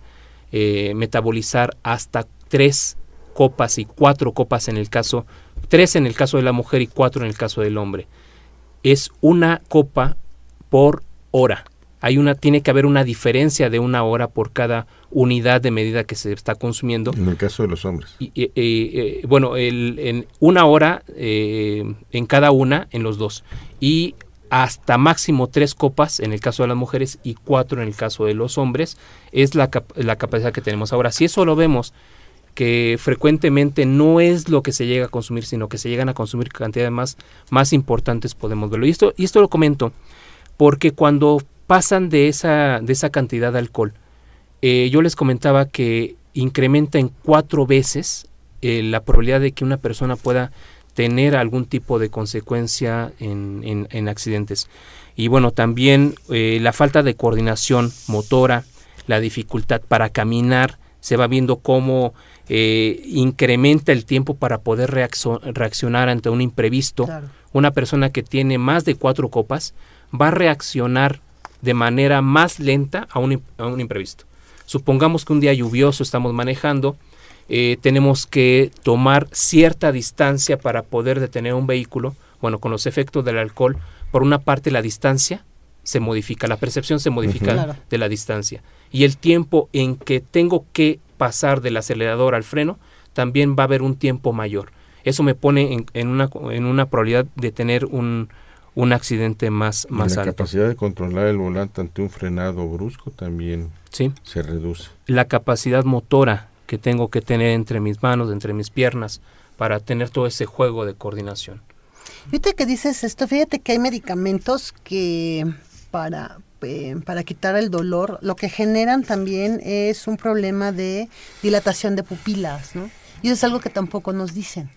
metabolizar hasta 3 copas y 4 copas 3 en el caso de la mujer y 4 en el caso del hombre. Es una copa por hora. Tiene que haber una diferencia de 1 hora por cada unidad de medida que se está consumiendo. En el caso de los hombres. Bueno, en 1 hora en cada una, en los dos. Y hasta máximo 3 copas en el caso de las mujeres y 4 en el caso de los hombres, es la capacidad que tenemos. Ahora, si eso lo vemos, que frecuentemente no es lo que se llega a consumir, sino que se llegan a consumir cantidades más importantes, podemos verlo. Y esto lo comento porque cuando pasan de esa cantidad de alcohol, yo les comentaba que incrementa en 4 veces la probabilidad de que una persona pueda tener algún tipo de consecuencia en accidentes. Y bueno, también la falta de coordinación motora, la dificultad para caminar, se va viendo cómo incrementa el tiempo para poder reaccionar ante un imprevisto. Claro. Una persona que tiene más de 4 copas va a reaccionar de manera más lenta a un imprevisto. Supongamos que un día lluvioso estamos manejando, tenemos que tomar cierta distancia para poder detener un vehículo. Bueno, con los efectos del alcohol, por una parte la distancia se modifica, la percepción se modifica Claro. de la distancia, y el tiempo en que tengo que pasar del acelerador al freno también va a haber un tiempo mayor. Eso me pone en una probabilidad de tener un accidente más La alto. capacidad de controlar el volante ante un frenado brusco también Sí. se reduce. La capacidad motora que tengo que tener entre mis manos, entre mis piernas, para tener todo ese juego de coordinación. Ahorita que dices esto, fíjate que hay medicamentos que para quitar el dolor, lo que generan también es un problema de dilatación de pupilas, ¿no? Y eso es algo que tampoco nos dicen.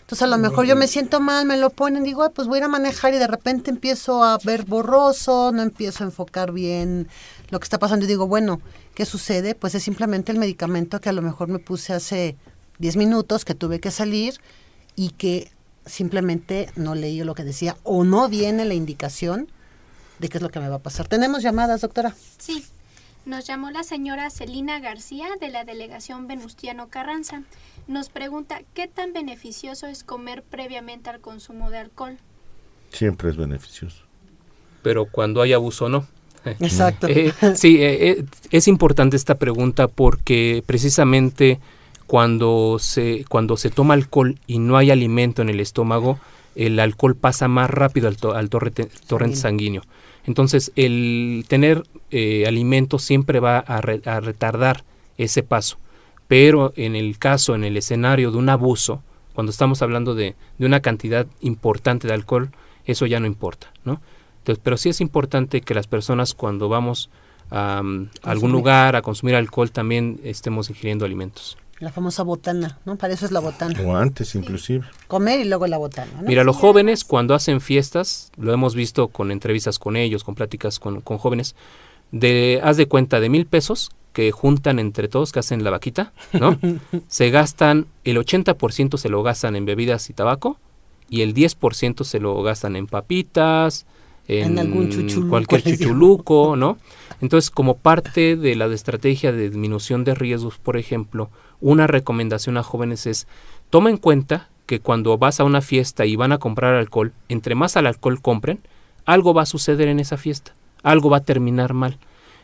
Entonces a lo mejor yo me siento mal, me lo ponen, digo, pues voy a ir a manejar y de repente empiezo a ver borroso, no empiezo a enfocar bien lo que está pasando y digo, bueno, ¿qué sucede? Pues es simplemente el medicamento que a lo mejor me puse hace 10 minutos, que tuve que salir y que simplemente no leí lo que decía o no viene la indicación de qué es lo que me va a pasar. ¿Tenemos llamadas, doctora? Sí, nos llamó la señora Celina García de la delegación Venustiano Carranza. Nos pregunta, ¿qué tan beneficioso es comer previamente al consumo de alcohol? Siempre es beneficioso. Pero cuando hay abuso, no. Exacto. Sí, es importante esta pregunta porque precisamente cuando se toma alcohol y no hay alimento en el estómago, el alcohol pasa más rápido al torrente sanguíneo. Entonces, el tener alimento siempre va a retardar ese paso. Pero en el escenario de un abuso, cuando estamos hablando de una cantidad importante de alcohol, eso ya no importa, ¿no? Entonces, pero sí es importante que las personas cuando vamos a algún lugar a consumir alcohol también estemos ingiriendo alimentos. La famosa botana, ¿no? Para eso es la botana. O antes inclusive. Comer y luego la botana, ¿no? Mira, los jóvenes cuando hacen fiestas, lo hemos visto con entrevistas con ellos, con pláticas con jóvenes, haz de cuenta de 1,000 pesos que juntan entre todos, que hacen la vaquita, ¿no? Se gastan, el 80% se lo gastan en bebidas y tabaco, y el 10% se lo gastan en papitas, en algún chuchuluco, cualquier chuchuluco, ¿no? Entonces, como parte de la estrategia de disminución de riesgos, por ejemplo, una recomendación a jóvenes es: toma en cuenta que cuando vas a una fiesta y van a comprar alcohol, entre más alcohol compren, algo va a suceder en esa fiesta, algo va a terminar mal.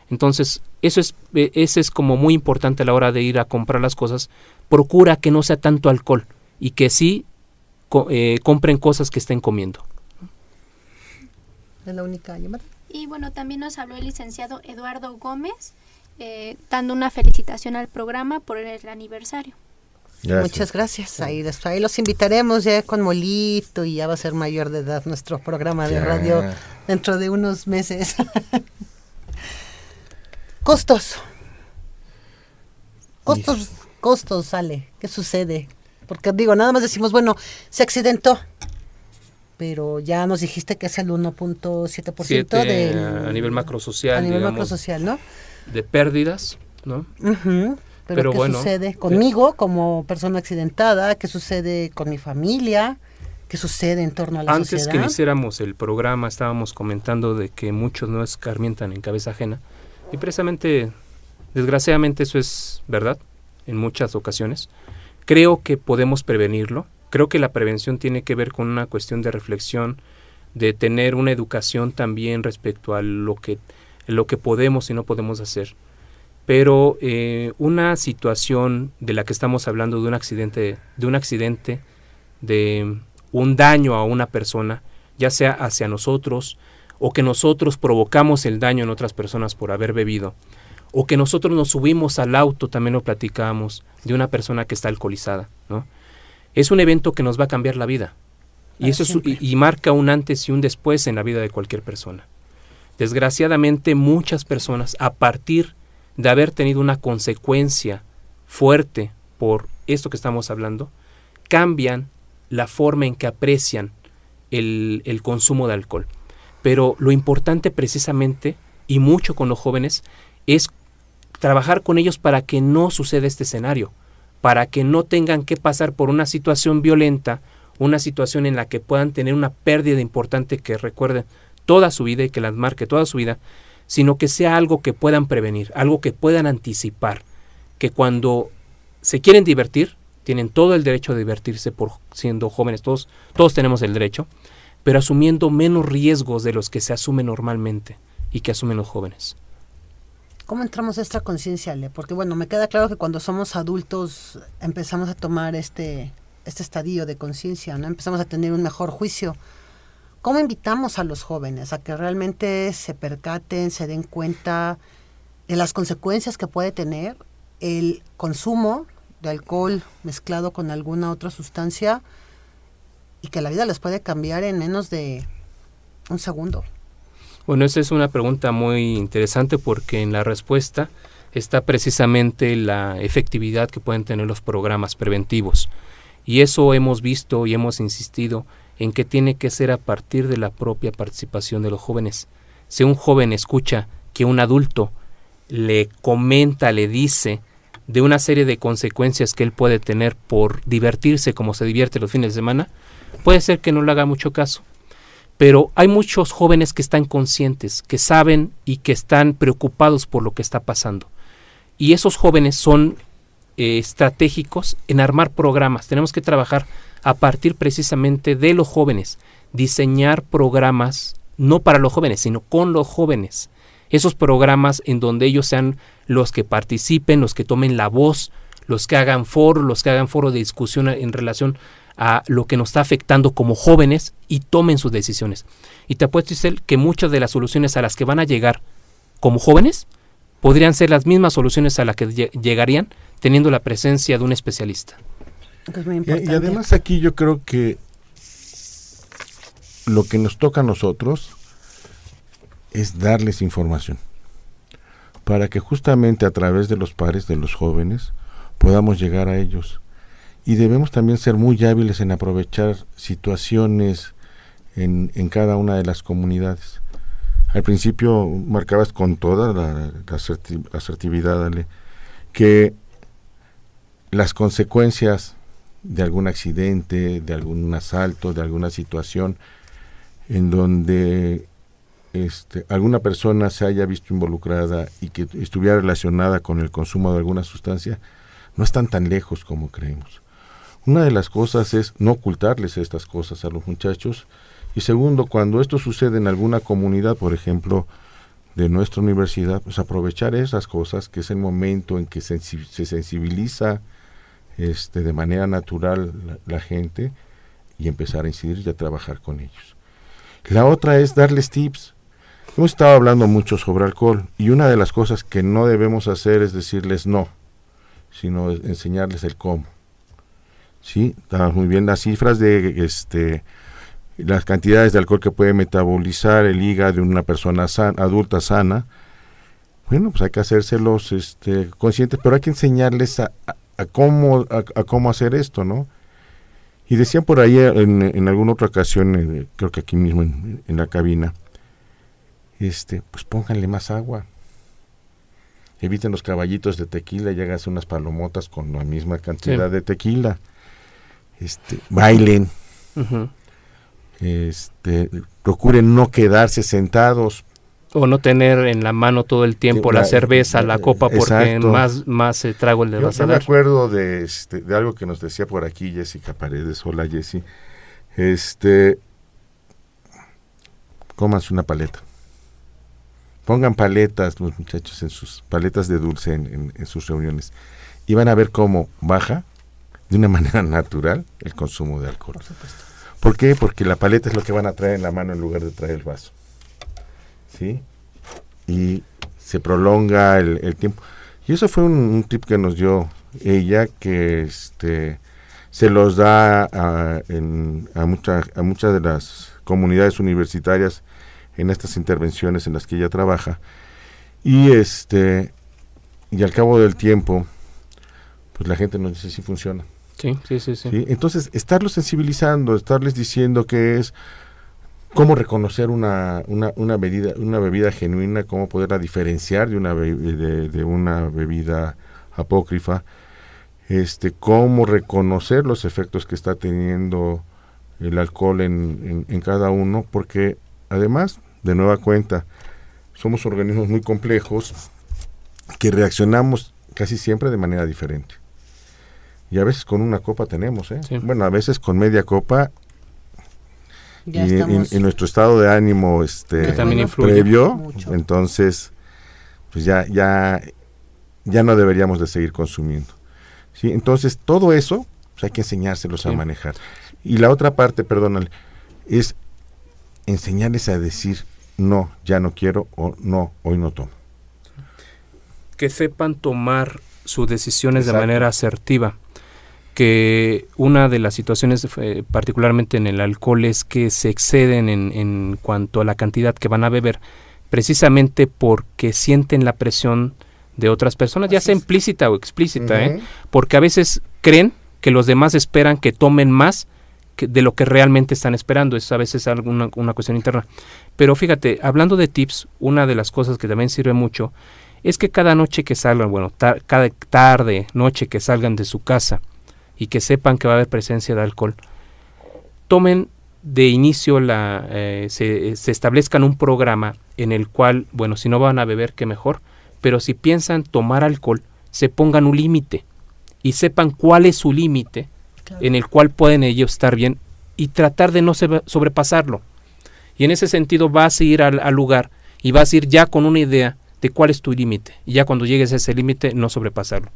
Entonces, ese es como muy importante a la hora de ir a comprar las cosas. Procura que no sea tanto alcohol y que sí compren cosas que estén comiendo. ¿Es la única llamada? Y bueno, también nos habló el licenciado Eduardo Gómez, dando una felicitación al programa por el aniversario. Gracias. Muchas gracias. Ahí los invitaremos ya con Molito, y ya va a ser mayor de edad nuestro programa de radio dentro de unos meses. Costos, Ale, ¿qué sucede? Porque digo, nada más decimos, bueno, se accidentó, pero ya nos dijiste que es el 1.7% a nivel macrosocial. A nivel digamos, macrosocial, ¿no? De pérdidas, ¿no? Uh-huh. Pero ¿qué sucede conmigo como persona accidentada? ¿Qué sucede con mi familia? ¿Qué sucede en torno a la sociedad? Antes que iniciáramos el programa estábamos comentando de que muchos no escarmientan en cabeza ajena, y precisamente, desgraciadamente, eso es verdad en muchas ocasiones. Creo que podemos prevenirlo. Creo que la prevención tiene que ver con una cuestión de reflexión, de tener una educación también respecto a lo que podemos y no podemos hacer. Pero una situación de la que estamos hablando, de un accidente, de un daño a una persona, ya sea hacia nosotros, o que nosotros provocamos el daño en otras personas por haber bebido, o que nosotros nos subimos al auto, también lo platicábamos, de una persona que está alcoholizada, ¿no? Es un evento que nos va a cambiar la vida, y eso y marca un antes y un después en la vida de cualquier persona. Desgraciadamente, muchas personas, a partir de haber tenido una consecuencia fuerte por esto que estamos hablando, cambian la forma en que aprecian el consumo de alcohol. Pero lo importante precisamente, y mucho con los jóvenes, es trabajar con ellos para que no suceda este escenario, para que no tengan que pasar por una situación violenta, una situación en la que puedan tener una pérdida importante que recuerden toda su vida y que las marque toda su vida, sino que sea algo que puedan prevenir, algo que puedan anticipar, que cuando se quieren divertir, tienen todo el derecho a divertirse por siendo jóvenes, todos tenemos el derecho, pero asumiendo menos riesgos de los que se asumen normalmente y que asumen los jóvenes. ¿Cómo entramos a esta conciencia, Ale? Porque bueno, me queda claro que cuando somos adultos empezamos a tomar este estadio de conciencia, ¿no? Empezamos a tener un mejor juicio. ¿Cómo invitamos a los jóvenes a que realmente se percaten, se den cuenta de las consecuencias que puede tener el consumo de alcohol mezclado con alguna otra sustancia, y que la vida les puede cambiar en menos de un segundo? Bueno, esa es una pregunta muy interesante, porque en la respuesta está precisamente la efectividad que pueden tener los programas preventivos. Y eso hemos visto y hemos insistido en que tiene que ser a partir de la propia participación de los jóvenes. Si un joven escucha que un adulto le comenta, le dice de una serie de consecuencias que él puede tener por divertirse como se divierte los fines de semana, puede ser que no le haga mucho caso. Pero hay muchos jóvenes que están conscientes, que saben y que están preocupados por lo que está pasando. Y esos jóvenes son estratégicos en armar programas. Tenemos que trabajar a partir precisamente de los jóvenes, diseñar programas no para los jóvenes, sino con los jóvenes. Esos programas en donde ellos sean los que participen, los que tomen la voz, los que hagan foro de discusión en relación a lo que nos está afectando como jóvenes, y tomen sus decisiones. Y te apuesto, Isel, que muchas de las soluciones a las que van a llegar como jóvenes podrían ser las mismas soluciones a las que llegarían teniendo la presencia de un especialista. Es muy importante. Y además aquí yo creo que lo que nos toca a nosotros es darles información, para que justamente a través de los pares de los jóvenes podamos llegar a ellos. Y debemos también ser muy hábiles en aprovechar situaciones en cada una de las comunidades. Al principio marcabas con toda la asertividad, Ale, que las consecuencias de algún accidente, de algún asalto, de alguna situación en donde alguna persona se haya visto involucrada y que estuviera relacionada con el consumo de alguna sustancia, no están tan lejos como creemos. Una de las cosas es no ocultarles estas cosas a los muchachos, y segundo, cuando esto sucede en alguna comunidad, por ejemplo, de nuestra universidad, pues aprovechar esas cosas, que es el momento en que se sensibiliza de manera natural la gente, y empezar a incidir y a trabajar con ellos. La otra es darles tips. Hemos estado hablando mucho sobre alcohol, y una de las cosas que no debemos hacer es decirles no, sino enseñarles el cómo. Sí, estamos muy bien las cifras de las cantidades de alcohol que puede metabolizar el hígado de una persona adulta sana. Bueno, pues hay que hacérselos conscientes, pero hay que enseñarles a cómo hacer esto, ¿no? Y decían por ahí en alguna otra ocasión, creo que aquí mismo en la cabina, pues pónganle más agua. Eviten los caballitos de tequila y háganse unas palomotas con la misma cantidad de tequila. Bailen. Uh-huh. Procuren no quedarse sentados. O no tener en la mano todo el tiempo la cerveza, la copa, porque más trago el de vas a dar. Yo me acuerdo de algo que nos decía por aquí Jessica Paredes. Hola, Jessy. Cómanse una paleta. Pongan paletas los muchachos en sus paletas de dulce en sus reuniones, y van a ver cómo baja de una manera natural el consumo de alcohol. Por supuesto. ¿Por qué? Porque la paleta es lo que van a traer en la mano en lugar de traer el vaso. ¿Sí? Y se prolonga el tiempo. Y eso fue un tip que nos dio ella, que se los da a muchas de las comunidades universitarias en estas intervenciones en las que ella trabaja. Y al cabo del tiempo, pues la gente nos dice si funciona. Sí. Entonces, estarlos sensibilizando, estarles diciendo que es cómo reconocer una bebida genuina, cómo poderla diferenciar de una bebida apócrifa, cómo reconocer los efectos que está teniendo el alcohol en cada uno, porque además, de nueva cuenta, somos organismos muy complejos que reaccionamos casi siempre de manera diferente. Y a veces con una copa tenemos, Sí. Bueno, a veces con media copa, Ya y estamos. en nuestro estado de ánimo Que también influye previo, mucho. entonces pues ya no deberíamos de seguir consumiendo. ¿Sí? Entonces todo eso pues hay que enseñárselos a manejar. Y la otra parte, perdónale, es enseñarles a decir no, ya no quiero, o no, hoy no tomo. Que sepan tomar sus decisiones Exacto. de manera asertiva. Que una de las situaciones, particularmente en el alcohol, es que se exceden en cuanto a la cantidad que van a beber, precisamente porque sienten la presión de otras personas, ya sea implícita o explícita, Uh-huh. Porque a veces creen que los demás esperan que tomen más de lo que realmente están esperando. Es a veces una cuestión interna. Pero fíjate, hablando de tips, una de las cosas que también sirve mucho es que cada noche que salgan, cada tarde, noche que salgan de su casa y que sepan que va a haber presencia de alcohol, tomen de inicio se establezcan un programa en el cual, si no van a beber, qué mejor, pero si piensan tomar alcohol, se pongan un límite y sepan cuál es su límite, claro, en el cual pueden ellos estar bien y tratar de no sobrepasarlo. Y en ese sentido vas a ir al lugar y vas a ir ya con una idea de cuál es tu límite, y ya cuando llegues a ese límite no sobrepasarlo.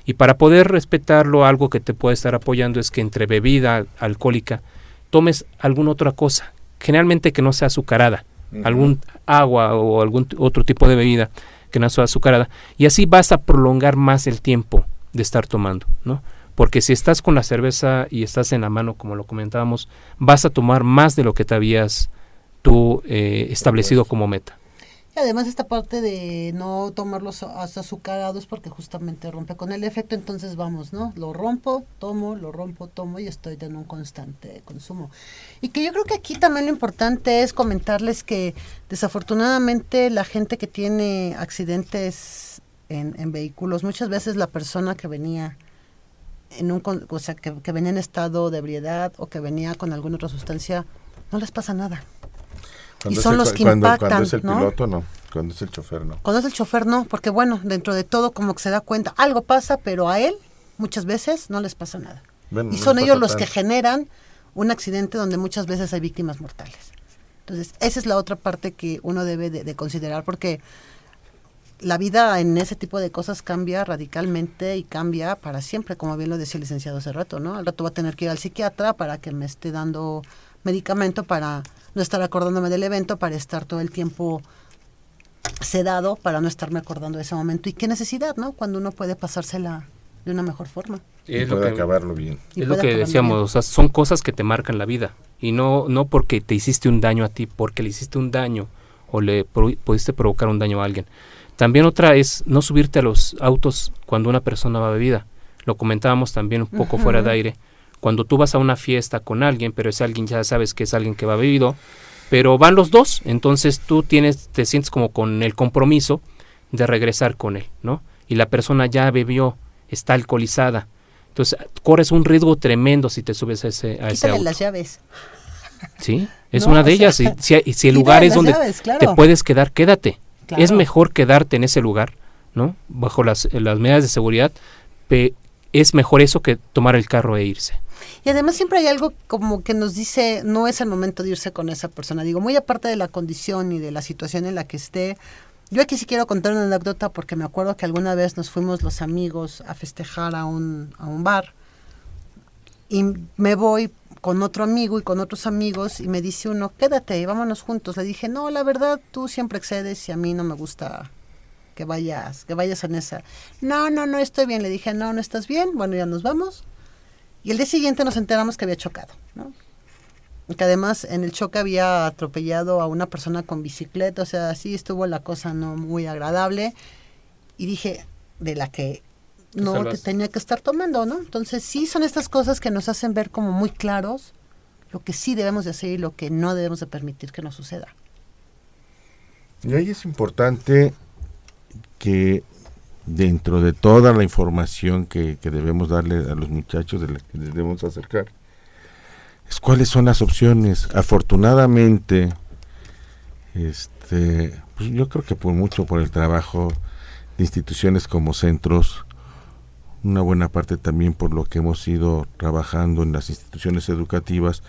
Y para poder respetarlo, algo que te puede estar apoyando es que entre bebida alcohólica tomes alguna otra cosa, generalmente que no sea azucarada, algún agua o algún otro tipo de bebida que no sea azucarada, y así vas a prolongar más el tiempo de estar tomando, ¿no? Porque si estás con la cerveza y estás en la mano, como lo comentábamos, vas a tomar más de lo que te habías tú establecido como meta. Y además esta parte de no tomarlos hasta azucarados, porque justamente rompe con el efecto, entonces vamos, ¿no? Lo rompo, tomo y estoy en un constante consumo. Y que yo creo que aquí también lo importante es comentarles que desafortunadamente la gente que tiene accidentes en vehículos, muchas veces la persona que venía que venía en estado de ebriedad o que venía con alguna otra sustancia, no les pasa nada. Cuando son es los el, que cuando, impactan, cuando es el ¿no? piloto, no. Cuando es el chofer, no. Cuando es el chofer, no, porque bueno, dentro de todo como que se da cuenta, algo pasa, pero a él muchas veces no les pasa nada. Bueno, Y no son les ellos pasa los que tanto. generan un accidente donde muchas veces hay víctimas mortales. Entonces, esa es la otra parte que uno debe de considerar, porque la vida en ese tipo de cosas cambia radicalmente y cambia para siempre, como bien lo decía el licenciado hace rato, ¿no? Al rato va a tener que ir al psiquiatra para que me esté dando medicamento para no estar acordándome del evento, para estar todo el tiempo sedado, para no estarme acordando de ese momento. ¿Y qué necesidad, no? Cuando uno puede pasársela de una mejor forma. Y Es lo puede que, acabarlo bien. Y es lo puede que acabarlo decíamos, bien. o sea, son cosas que te marcan la vida. Y no porque te hiciste un daño a ti, porque le hiciste un daño o pudiste provocar un daño a alguien. También otra es no subirte a los autos cuando una persona va bebida. Lo comentábamos también un poco fuera de aire. Cuando tú vas a una fiesta con alguien, pero ese alguien ya sabes que es alguien que va bebido, pero van los dos, entonces tú te sientes como con el compromiso de regresar con él, ¿no? Y la persona ya bebió, está alcoholizada. Entonces corres un riesgo tremendo si te subes a ese Quítale auto. las llaves. Sí, es No, una o de sea, ellas. Si el quítale lugar es las donde llaves, claro. te puedes quedar, quédate. Claro. Es mejor quedarte en ese lugar, ¿no? Bajo las medidas de seguridad. Es mejor eso que tomar el carro e irse. Y además siempre hay algo como que nos dice, no es el momento de irse con esa persona. Digo, muy aparte de la condición y de la situación en la que esté, yo aquí sí quiero contar una anécdota porque me acuerdo que alguna vez nos fuimos los amigos a festejar a un bar y me voy con otro amigo y con otros amigos y me dice uno, quédate y vámonos juntos. Le dije, no, la verdad, tú siempre excedes y a mí no me gusta que vayas en esa. No, estoy bien. Le dije, no estás bien, bueno, ya nos vamos. Y el día siguiente nos enteramos que había chocado, ¿no? Y que además en el choque había atropellado a una persona con bicicleta, o sea, así estuvo la cosa no muy agradable. Y dije, de la que no te tenía que estar tomando, ¿no? Entonces sí son estas cosas que nos hacen ver como muy claros lo que sí debemos de hacer y lo que no debemos de permitir que nos suceda. Y ahí es importante que dentro de toda la información que debemos darle a los muchachos, de la que les debemos acercar, es cuáles son las opciones. Afortunadamente, pues yo creo que por el trabajo de instituciones como centros, una buena parte también por lo que hemos ido trabajando en las instituciones educativas,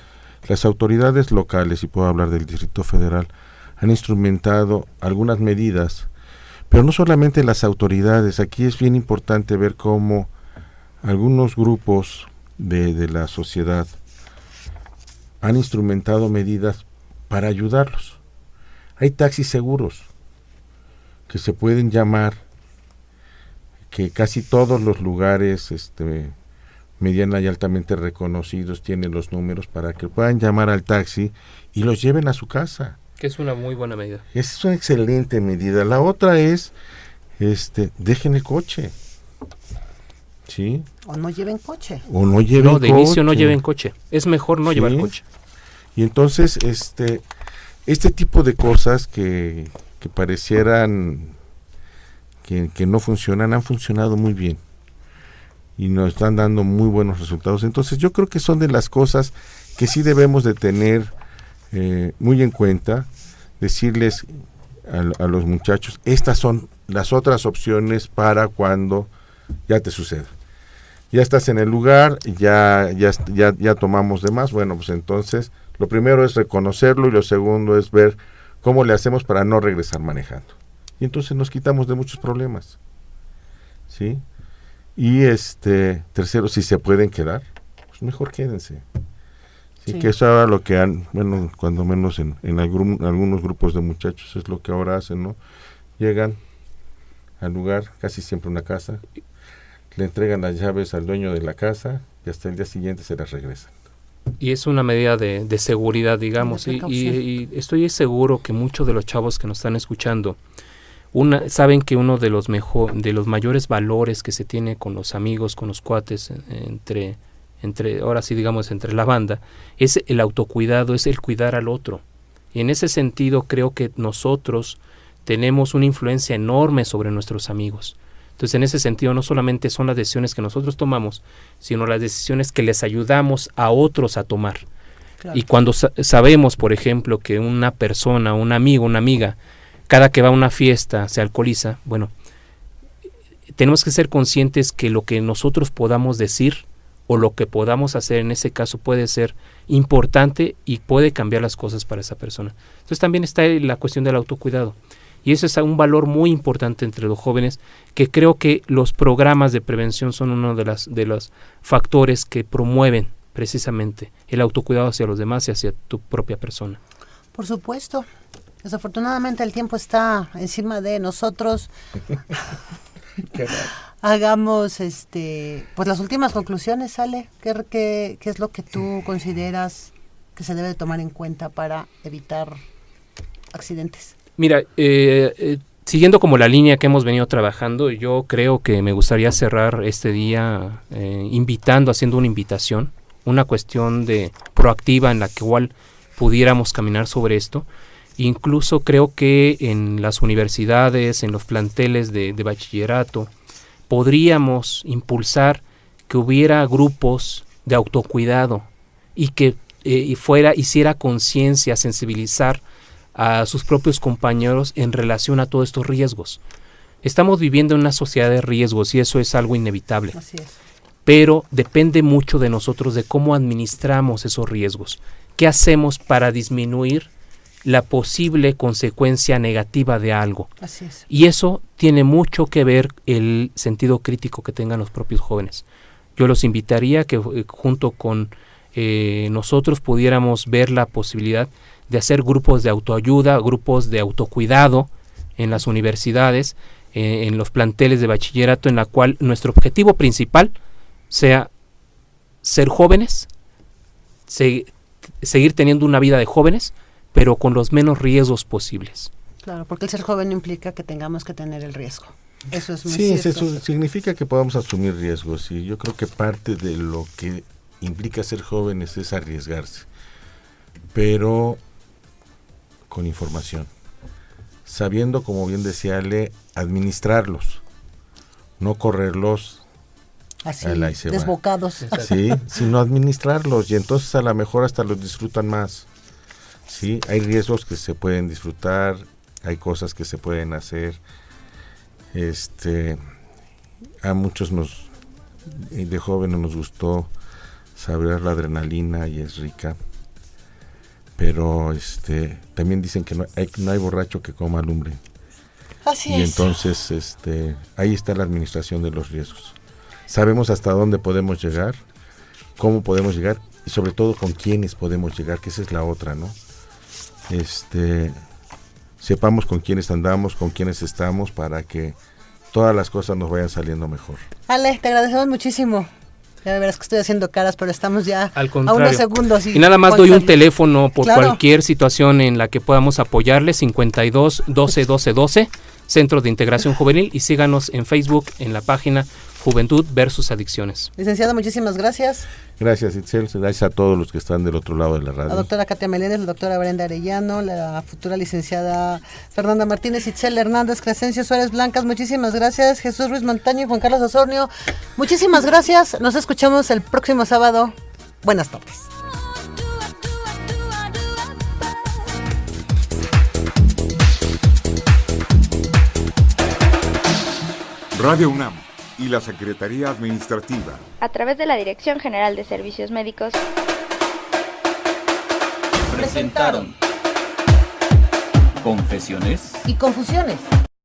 las autoridades locales, y puedo hablar del Distrito Federal, han instrumentado algunas medidas. Pero no solamente las autoridades, aquí es bien importante ver cómo algunos grupos de la sociedad han instrumentado medidas para ayudarlos. Hay taxis seguros que se pueden llamar, que casi todos los lugares mediana y altamente reconocidos tienen los números para que puedan llamar al taxi y los lleven a su casa. Que es una muy buena medida. Es una excelente medida. La otra es, dejen el coche. ¿Sí? O no lleven coche. O no lleven No, de coche. inicio no lleven coche. Es mejor no Sí. llevar coche. Y entonces, este tipo de cosas que parecieran que no funcionan, han funcionado muy bien. Y nos están dando muy buenos resultados. Entonces, yo creo que son de las cosas que sí debemos de tener muy en cuenta, decirles a los muchachos, estas son las otras opciones para cuando ya te suceda. Ya estás en el lugar, ya tomamos de más, bueno, pues entonces lo primero es reconocerlo y lo segundo es ver cómo le hacemos para no regresar manejando. Y entonces nos quitamos de muchos problemas. ¿Sí? Y tercero, si se pueden quedar, pues mejor quédense. Sí, que eso era lo que cuando menos en algunos grupos de muchachos es lo que ahora hacen, ¿no? Llegan al lugar, casi siempre una casa, le entregan las llaves al dueño de la casa y hasta el día siguiente se las regresan. Y es una medida de seguridad, digamos, y estoy seguro que muchos de los chavos que nos están escuchando saben que uno de los mayores valores que se tiene con los amigos, con los cuates, ahora sí digamos entre la banda, es el autocuidado, es el cuidar al otro. Y en ese sentido creo que nosotros tenemos una influencia enorme sobre nuestros amigos. Entonces, en ese sentido, no solamente son las decisiones que nosotros tomamos, sino las decisiones que les ayudamos a otros a tomar. Claro. Y cuando sabemos, por ejemplo, que una persona, un amigo, una amiga, cada que va a una fiesta se alcoholiza, bueno, tenemos que ser conscientes que lo que nosotros podamos decir o lo que podamos hacer en ese caso puede ser importante y puede cambiar las cosas para esa persona. Entonces también está la cuestión del autocuidado. Y eso es un valor muy importante entre los jóvenes, que creo que los programas de prevención son uno de los factores que promueven precisamente el autocuidado hacia los demás y hacia tu propia persona. Por supuesto. Desafortunadamente el tiempo está encima de nosotros. Hagamos pues las últimas conclusiones, Ale. ¿Qué es lo que tú consideras que se debe de tomar en cuenta para evitar accidentes? Mira, siguiendo como la línea que hemos venido trabajando, yo creo que me gustaría cerrar este día haciendo una invitación, una cuestión de proactiva en la que igual pudiéramos caminar sobre esto. Incluso creo que en las universidades, en los planteles de bachillerato, podríamos impulsar que hubiera grupos de autocuidado y que hiciera conciencia, sensibilizar a sus propios compañeros en relación a todos estos riesgos. Estamos viviendo en una sociedad de riesgos y eso es algo inevitable. Así es. Pero depende mucho de nosotros de cómo administramos esos riesgos. ¿Qué hacemos para disminuir la posible consecuencia negativa de algo? Así es. Y eso tiene mucho que ver el sentido crítico que tengan los propios jóvenes. Yo los invitaría que junto con nosotros pudiéramos ver la posibilidad de hacer grupos de autoayuda, grupos de autocuidado en las universidades, en los planteles de bachillerato, en la cual nuestro objetivo principal sea ser jóvenes, seguir teniendo una vida de jóvenes, pero con los menos riesgos posibles. Claro, porque el ser joven no implica que tengamos que tener el riesgo. Eso es muy Sí, cierto. eso significa que podamos asumir riesgos y yo creo que parte de lo que implica ser jóvenes es arriesgarse, pero con información, sabiendo, como bien decía Ale, administrarlos, no correrlos Así, al ahí se va. desbocados. Sí, sino administrarlos y entonces a lo mejor hasta los disfrutan más. Sí, hay riesgos que se pueden disfrutar, hay cosas que se pueden hacer. A muchos de jóvenes nos gustó saber la adrenalina y es rica. Pero también dicen que no hay borracho que coma lumbre. Así Y es. entonces ahí está la administración de los riesgos. Sabemos hasta dónde podemos llegar, cómo podemos llegar y sobre todo con quiénes podemos llegar, que esa es la otra, ¿no? Sepamos con quiénes andamos, con quiénes estamos para que todas las cosas nos vayan saliendo mejor. Ale, te agradecemos muchísimo. Ya verás que estoy haciendo caras, pero estamos ya Al a contrario. unos segundos. Y nada más doy un teléfono por Claro. cualquier situación en la que podamos apoyarle, 52 12 12 12, Centro de Integración Juvenil, y síganos en Facebook en la página Juventud versus Adicciones. Licenciada, muchísimas gracias. Gracias, Itzel, gracias a todos los que están del otro lado de la radio. La doctora Katia Meléndez, la doctora Brenda Arellano, la futura licenciada Fernanda Martínez, Itzel Hernández, Crescencio Suárez Blancas, muchísimas gracias. Jesús Ruiz Montaño y Juan Carlos Osornio, muchísimas gracias. Nos escuchamos el próximo sábado. Buenas tardes. Radio UNAM y la Secretaría Administrativa, a través de la Dirección General de Servicios Médicos, presentaron Confesiones Y confusiones.